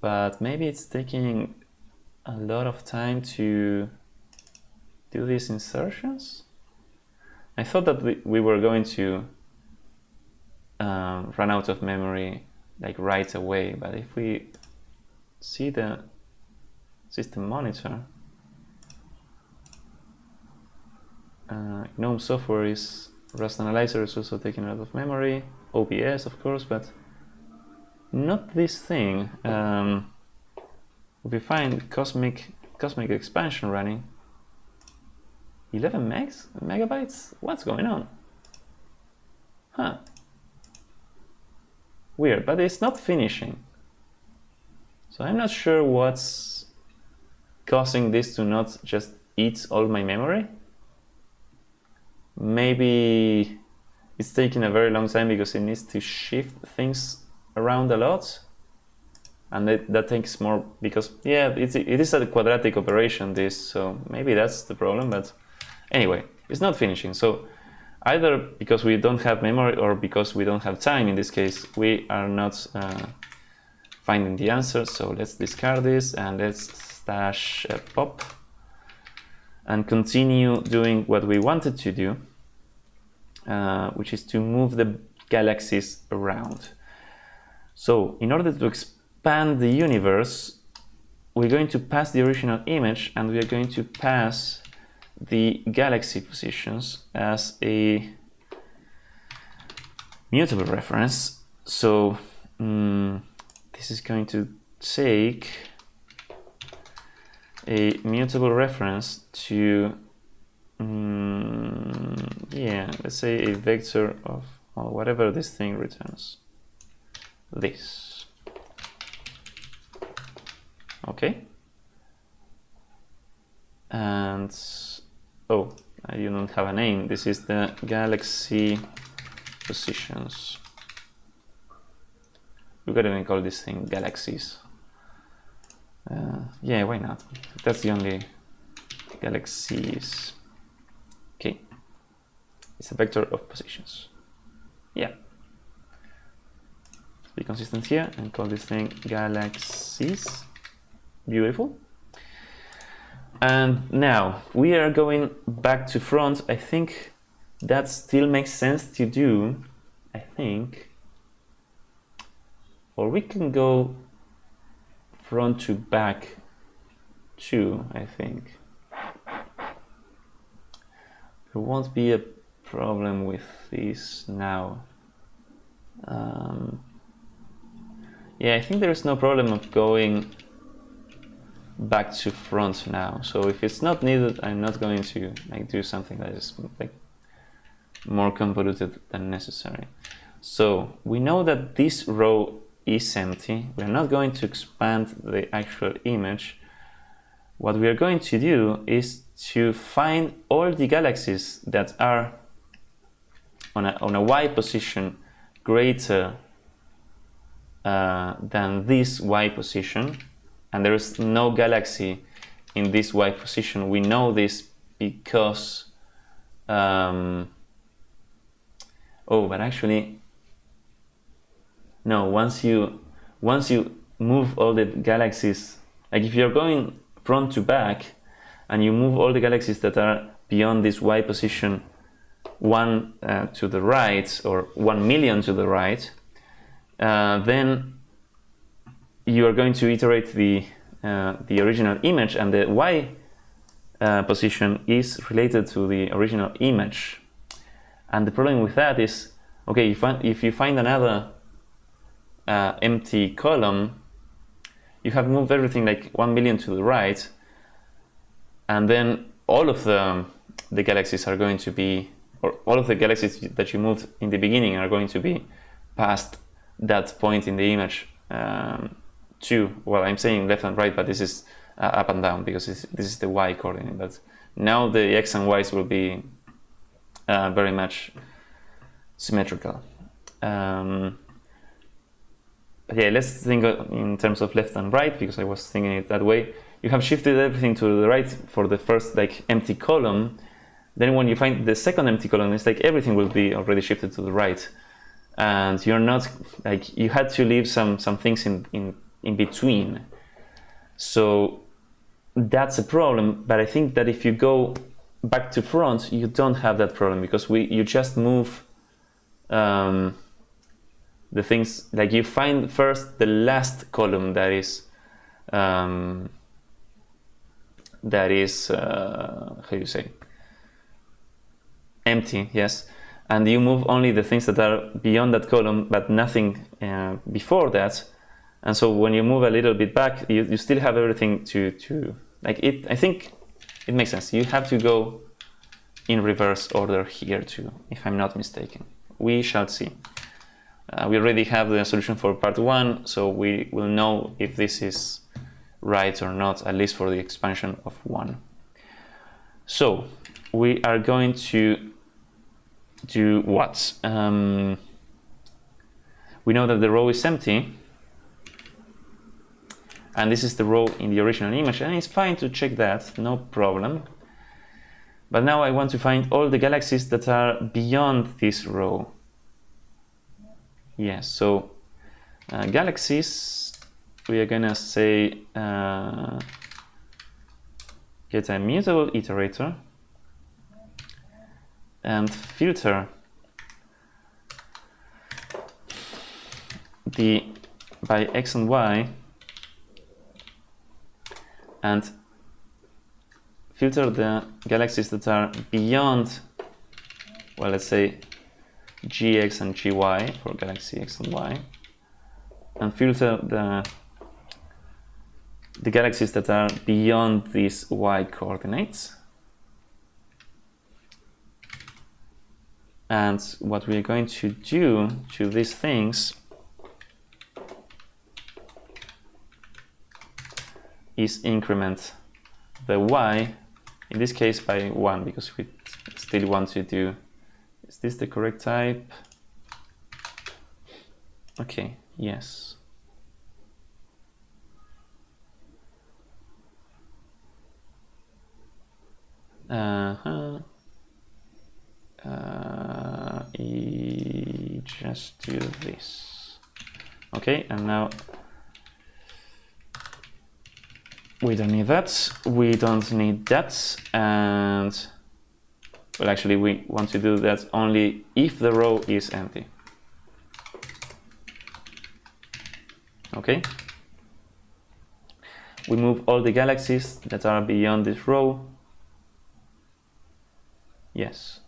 But maybe it's taking a lot of time to do these insertions. I thought that we were going to run out of memory like right away, but if we see the system monitor, GNOME software is Rust Analyzer is also taking a lot of memory, OBS of course, but not this thing. If we find Cosmic Expansion running, 11 megabytes? What's going on? Huh. Weird, but it's not finishing. So I'm not sure what's causing this to not just eat all my memory. Maybe it's taking a very long time because it needs to shift things around a lot. And that takes more because, yeah, it is a quadratic operation, this, so maybe that's the problem, but anyway, it's not finishing. So either because we don't have memory or because we don't have time, in this case, we are not finding the answer. So let's discard this and let's stash pop and continue doing what we wanted to do, which is to move the galaxies around. So in order to expand the universe, we're going to pass the original image and we are going to pass the galaxy positions as a mutable reference. So this is going to take a mutable reference to yeah, let's say a vector of whatever this thing returns. This. Okay. And oh, I don't have a name. This is the galaxy positions. We could even call this thing galaxies. Yeah, why not? That's the only galaxies. Okay. It's a vector of positions. Yeah. Be consistent here and call this thing galaxies. Beautiful. And now we are going back to front. I think that still makes sense to do, I think. Or we can go front to back too, I think. There won't be a problem with this now. Yeah, I think there is no problem of going back to front now. So if it's not needed, I'm not going to do something that is more convoluted than necessary. So we know that this row is empty. We're not going to expand the actual image. What we are going to do is to find all the galaxies that are on a y position greater than this y position, and there is no galaxy in this y position. We know this because oh, but actually No, once you move all the galaxies, like if you're going front to back and you move all the galaxies that are beyond this y position 1 to the right or 1 million to the right, then you are going to iterate the original image, and the y position is related to the original image. And the problem with that is, okay, if you find another empty column, you have moved everything like 1 million to the right, and then all of the galaxies are going to be, or all of the galaxies that you moved in the beginning are going to be past that point in the image well, I'm saying left and right, but this is up and down because this is the y coordinate. But now the x and y's will be very much symmetrical. Yeah, let's think in terms of left and right, because I was thinking it that way. You have shifted everything to the right for the first like empty column. Then when you find the second empty column, it's like everything will be already shifted to the right, and you're not like, you had to leave some things in between. So that's a problem. But I think that if you go back to front, you don't have that problem, because you just move the things, like you find first the last column that is how do you say, empty, yes, and you move only the things that are beyond that column, but nothing before that. And so when you move a little bit back, you still have everything to like it. I think it makes sense. You have to go in reverse order here too, if I'm not mistaken. We shall see. We already have the solution for part 1, so we will know if this is right or not, at least for the expansion of 1. So we are going to do what? We know that the row is empty, and this is the row in the original image, and it's fine to check that, no problem. But now I want to find all the galaxies that are beyond this row. Yes, so galaxies, we are gonna say get a mutable iterator and filter by x and y, and filter the galaxies that are beyond, well, let's say gx and gy for galaxy x and y, and filter the galaxies that are beyond these y coordinates. And what we're going to do to these things is increment the y, in this case by 1, because we still want to do, is this the correct type? Okay, yes. Just do this. Okay, and now we don't need that. We don't need that. And well, actually, we want to do that only if the row is empty. Okay. We move all the galaxies that are beyond this row. Yes.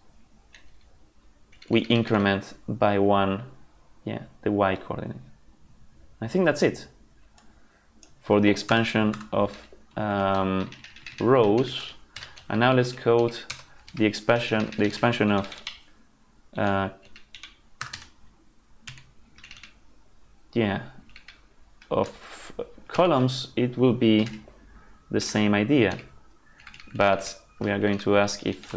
We increment by 1, yeah, the y coordinate. I think that's it for the expansion of rows. And now let's code the expansion of of columns. It will be the same idea, but we are going to ask if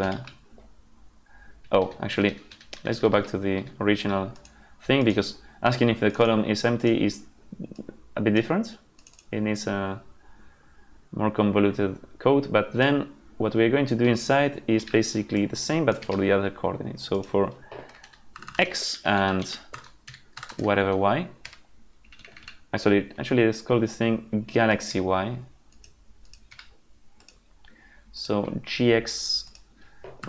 oh, actually, let's go back to the original thing, because asking if the column is empty is a bit different. It needs a more convoluted code, but then what we're going to do inside is basically the same, but for the other coordinates. So for x and whatever y, actually let's call this thing galaxy Y. So gx,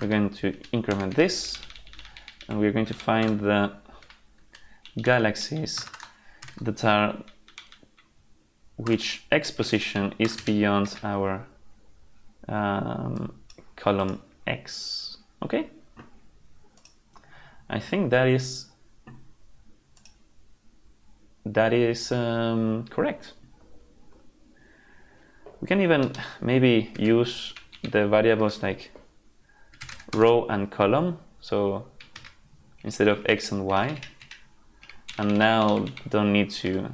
we're going to increment this, and we're going to find the galaxies that are which x position is beyond our column x. Okay, I think that is correct. We can even maybe use the variables like row and column, so instead of x and y, and now don't need to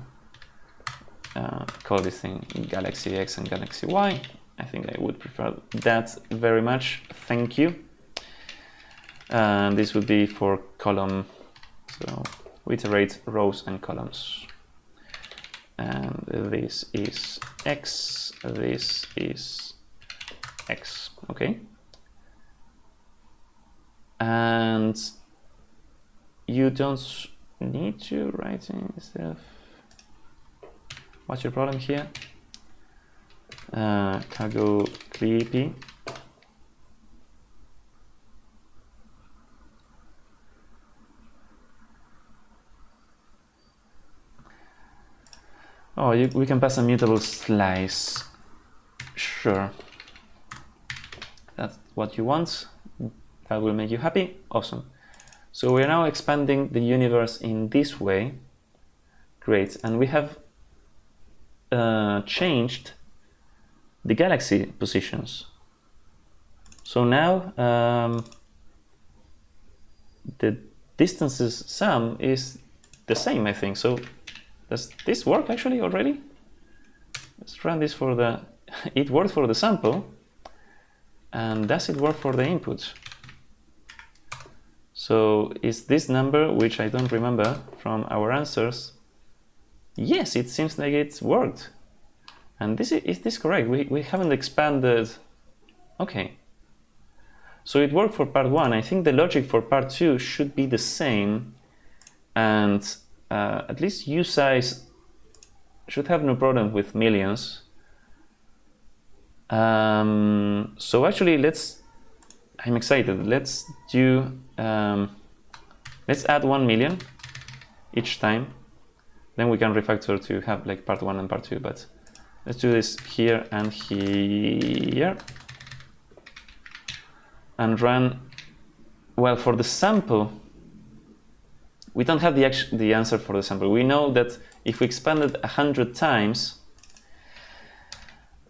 call this thing galaxy x and galaxy y. I think I would prefer that very much. Thank you. And this would be for column, so we iterate rows and columns. And this is x, this is x, okay? And you don't need to write instead of, what's your problem here? Cargo creepy. Oh, we can pass a mutable slice. Sure. That's what you want. That will make you happy. Awesome. So we're now expanding the universe in this way. Great. And we have changed the galaxy positions. So now the distances sum is the same, I think. So does this work actually already? Let's run this for the, it worked for the sample. And does it work for the input? So is this number, which I don't remember from our answers? Yes, it seems like it's worked. And is this correct? We haven't expanded. Okay. So it worked for part 1. I think the logic for part 2 should be the same. And at least usize should have no problem with millions. So actually, I'm excited. Let's do, let's add 1 million each time. Then we can refactor to have like part 1 and part 2, but let's do this here and here. And run, well, for the sample, we don't have the answer for the sample. We know that if we expand it 100 times,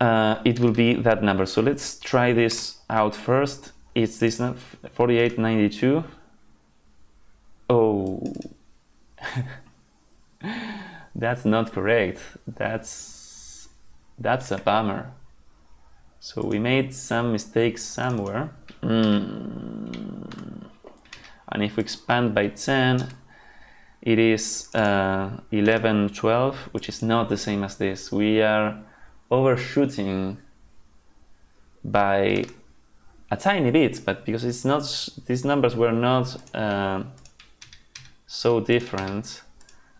it will be that number. So let's try this out first. It's this 4892. Oh, that's not correct. That's a bummer. So we made some mistakes somewhere. And if we expand by 10, it is 1112, which is not the same as this. We are overshooting by a tiny bit, but because it's not, these numbers were not so different.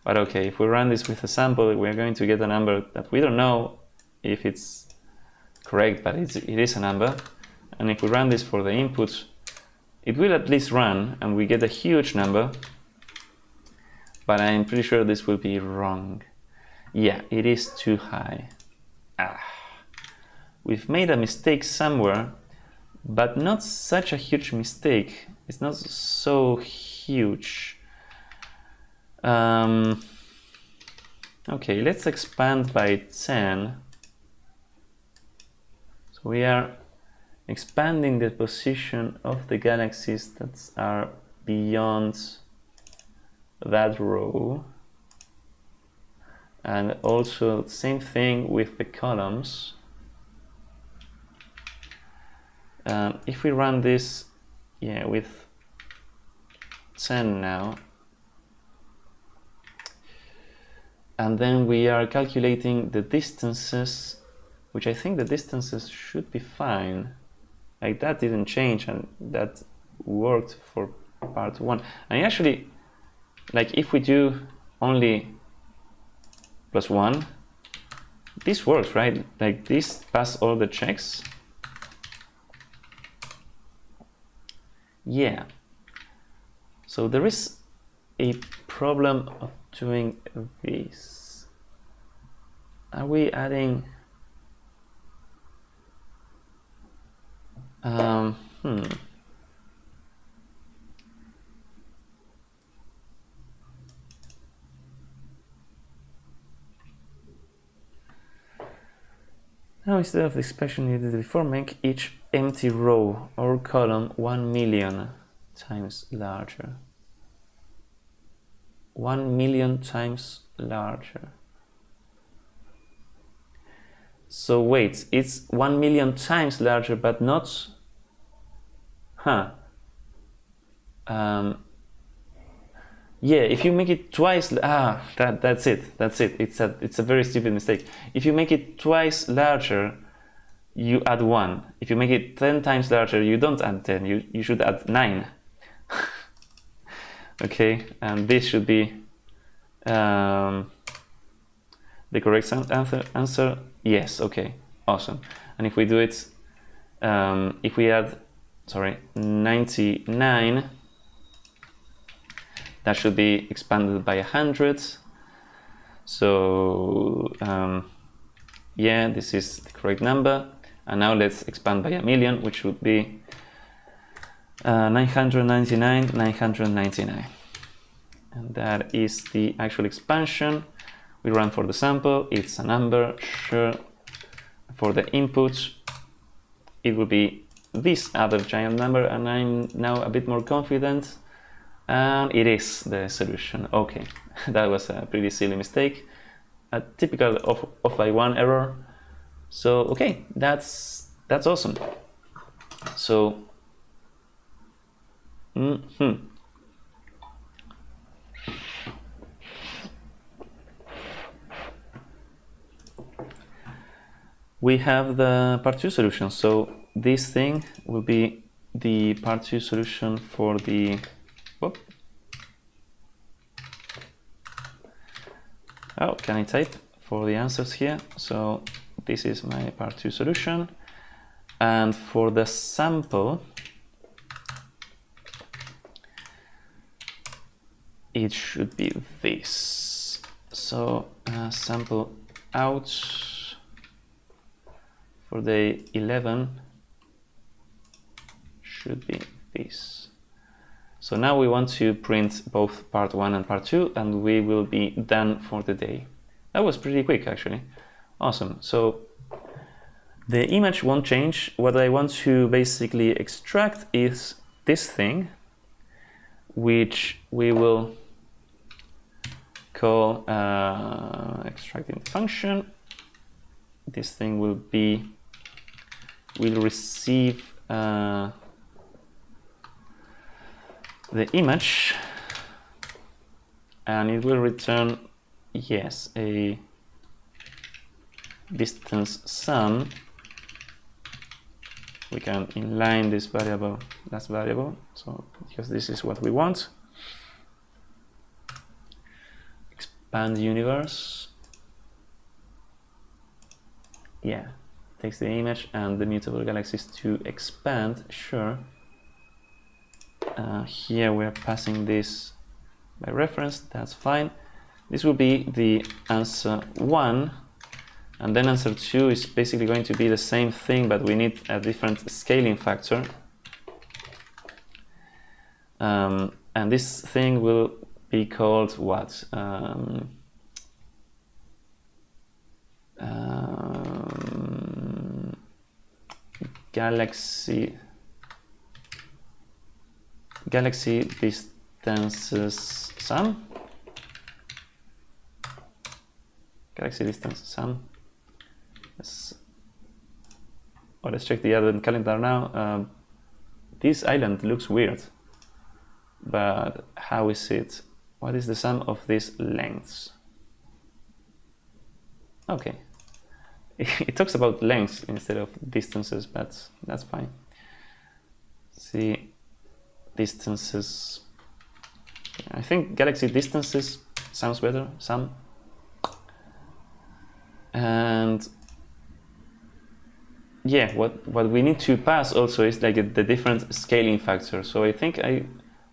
But okay, if we run this with a sample, we're going to get a number that we don't know if it's correct, but it is a number. And if we run this for the input, it will at least run, and we get a huge number. But I'm pretty sure this will be wrong. Yeah, it is too high. We've made a mistake somewhere, but not such a huge mistake. It's not so huge. Okay, let's expand by 10. So we are expanding the position of the galaxies that are beyond that row. And also same thing with the columns. If we run this, yeah, with 10 now, and then we are calculating the distances, which I think the distances should be fine. Like that didn't change, and that worked for part 1. And actually, like if we do only plus 1. This works, right? Like this pass all the checks. Yeah. So there is a problem of doing this. Are we adding... Now, instead of the expression you did before, make each empty row or column 1 million times larger. 1 million times larger. So wait, it's 1 million times larger, but not... Yeah, if you make it twice, that's it. It's a very stupid mistake. If you make it twice larger, you add 1. If you make it 10 times larger, you don't add 10. You should add 9. Okay, and this should be the correct answer. Yes. Okay. Awesome. And if we do it, if we add, 99. That should be expanded by 100. So yeah, this is the correct number. And now let's expand by 1,000,000, which would be 999, 999. And that is the actual expansion. We run for the sample. It's a number, sure. For the input, it will be this other giant number, and I'm now a bit more confident. And it is the solution. Okay, that was a pretty silly mistake, a typical off by 1 error. So okay, that's awesome. So we have the part 2 solution. So this thing will be the part 2 solution for the... Whoop. Oh, can I type for the answers here? So this is my part 2 solution. And for the sample, it should be this. So sample out for the 11 should be this. So now we want to print both part 1 and part 2, and we will be done for the day. That was pretty quick, actually. Awesome. So the image won't change. What I want to basically extract is this thing, which we will call extracting function. This thing will receive the image, and it will return, yes, a distance sum. We can inline this variable, that's variable, so because this is what we want. Expand universe. Yeah, takes the image and the mutable galaxies to expand, sure. Here we're passing this by reference, that's fine. This will be the answer 1, and then answer 2 is basically going to be the same thing, but we need a different scaling factor. And this thing will be called what? Galaxy distances sum. Galaxy distance sum. Let's check the advent calendar now. This island looks weird, but how is it? What is the sum of these lengths? Okay, it talks about lengths instead of distances, but that's fine. Let's see, distances. I think galaxy distances sounds better. Sum. And yeah, what we need to pass also is like the different scaling factors. So I think I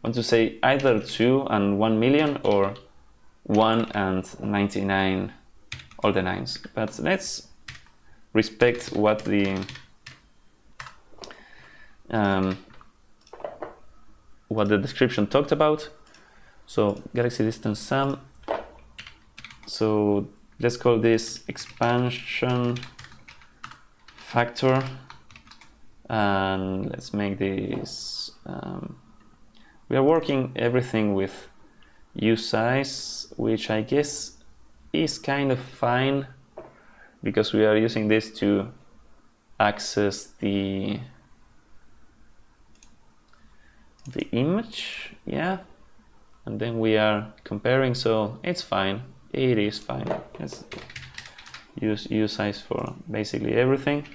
want to say either 2 and 1 million or 1 and 99, all the 9s. But let's respect what the description talked about. So galaxy distance sum. So let's call this expansion factor, and let's make this we are working everything with usize, which I guess is kind of fine because we are using this to access the image, yeah, and then we are comparing, so it's fine. It is fine. Let's use usize for basically everything.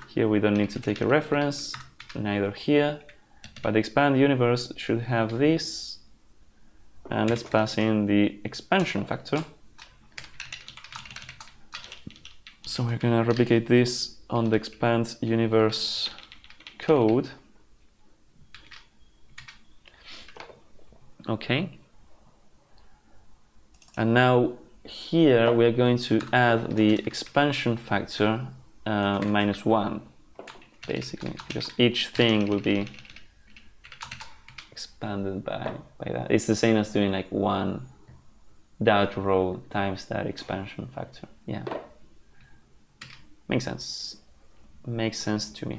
Here we don't need to take a reference, neither here, but the expand universe should have this, and let's pass in the expansion factor. So we're gonna replicate this on the expand universe code. Okay. And now here we are going to add the expansion factor -1, basically, because each thing will be expanded by that. It's the same as doing like 1 dot row times that expansion factor. Yeah, makes sense. Makes sense to me.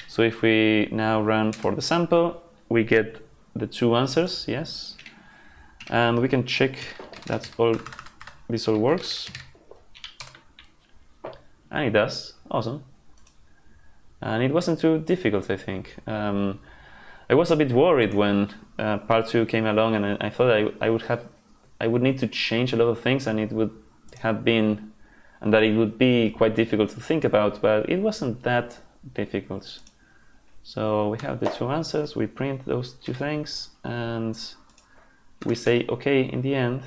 So if we now run for the sample, we get the 2 answers, yes, and we can check that this all works, and it does. Awesome. And it wasn't too difficult, I think. I was a bit worried when part 2 came along, and I thought I would need to change a lot of things, and it would be quite difficult to think about, but it wasn't that difficult. So we have the 2 answers, we print those 2 things, and we say, okay, in the end,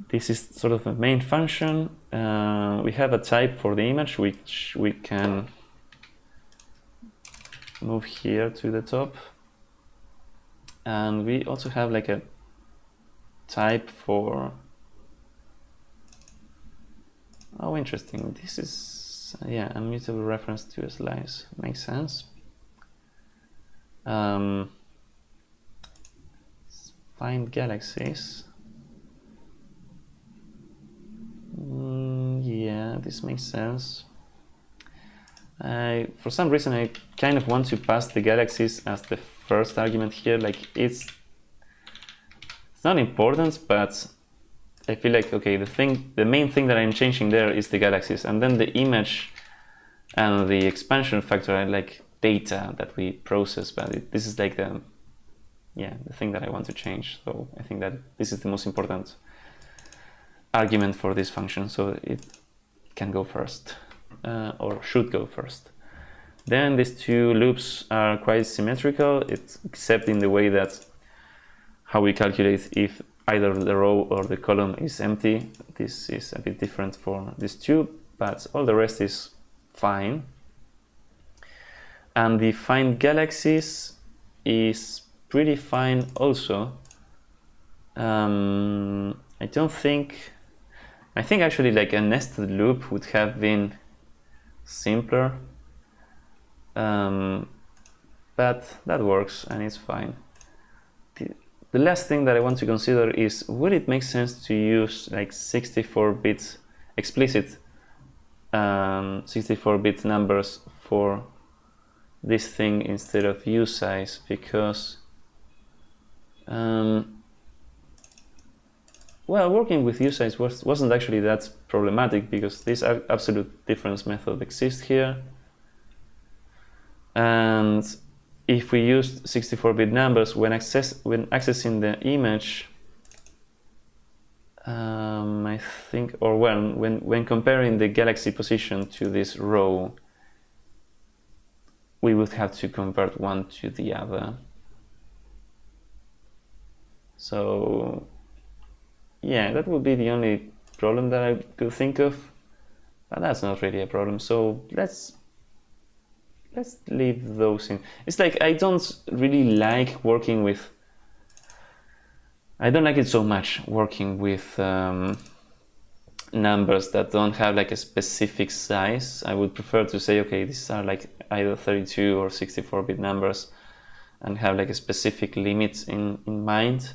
this is sort of the main function. We have a type for the image, which we can move here to the top. And we also have like a type for, oh, interesting. This is, yeah, a mutable reference to a slice. Makes sense. Find galaxies. Yeah, this makes sense. For some reason, I kind of want to pass the galaxies as the first argument here. Like it's not important, but I feel like, okay, the main thing that I'm changing there is the galaxies, and then the image and the expansion factor are like data that we process. But this is like the thing that I want to change. So I think that this is the most important argument for this function, so it can go first, or should go first. Then these 2 loops are quite symmetrical, except in the way that how we calculate if either the row or the column is empty. This is a bit different for these 2, but all the rest is fine. And the find galaxies is pretty fine also. I think actually like a nested loop would have been simpler, but that works and it's fine. The last thing that I want to consider is, would it make sense to use like 64-bit explicit 64-bit numbers for this thing instead of usize? Because well, working with usize wasn't actually that problematic, because this absolute difference method exists here. And if we used 64-bit numbers when accessing the image, I think, or when comparing the galaxy position to this row, we would have to convert one to the other. So yeah, that would be the only problem that I could think of, but that's not really a problem. So let's leave those in. It's like I don't really like working with. I don't like it so much working with numbers that don't have like a specific size. I would prefer to say, okay, these are like either 32 or 64-bit numbers, and have like a specific limit in mind.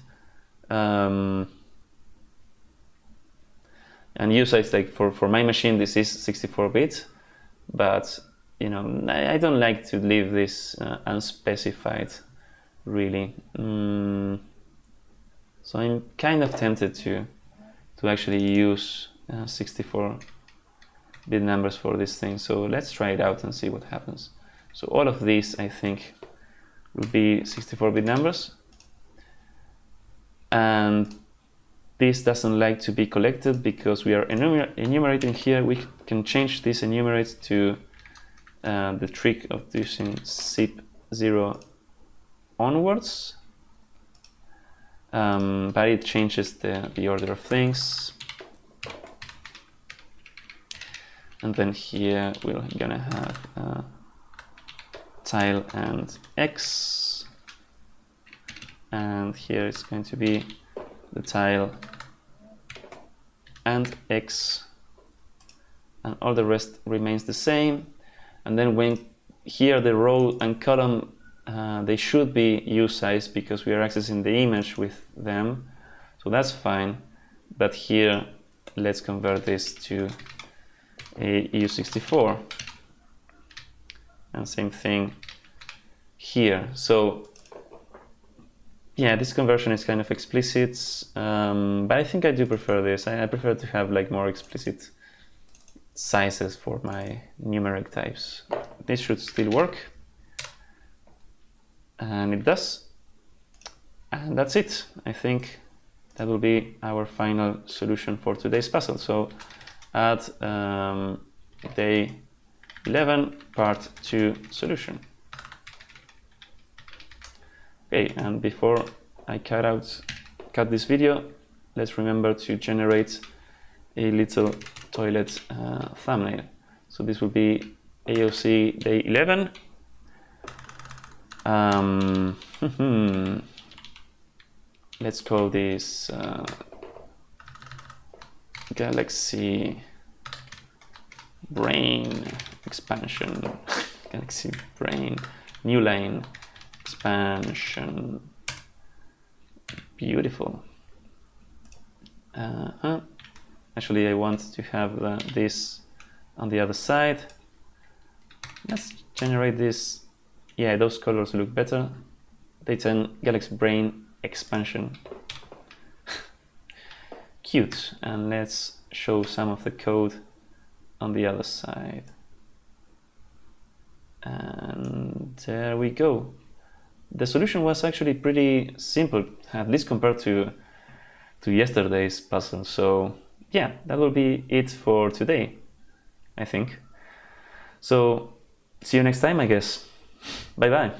And usize, like for my machine, this is 64-bit, but you know, I don't like to leave this unspecified, really. So I'm kind of tempted to actually use 64-bit numbers for this thing. So let's try it out and see what happens. So all of these, I think, will be 64-bit numbers, and this doesn't like to be collected because we are enumerating here. We can change this enumerate to the trick of using zip 0 onwards, but it changes the order of things. And then here we're gonna have tile and X, and here it's going to be the tile and X, and all the rest remains the same. And then when here the row and column, they should be usize because we are accessing the image with them, so that's fine. But here, let's convert this to a U64, and same thing here. So yeah, this conversion is kind of explicit, but I think I do prefer this. I prefer to have like more explicit sizes for my numeric types. This should still work, and it does. And that's it. I think that will be our final solution for today's puzzle. So at day 11, part 2 solution. Okay, and before I cut this video, let's remember to generate a little toilet thumbnail. So this will be AOC day 11. Let's call this Galaxy Brain Expansion. Galaxy Brain New Line Expansion. Beautiful. Actually, I want to have this on the other side. Let's generate this. Yeah, those colors look better. Data and Galaxy Brain Expansion. Cute. And let's show some of the code on the other side. And there we go. The solution was actually pretty simple, at least compared to yesterday's puzzle. So yeah, that will be it for today, I think. So see you next time, I guess. Bye bye.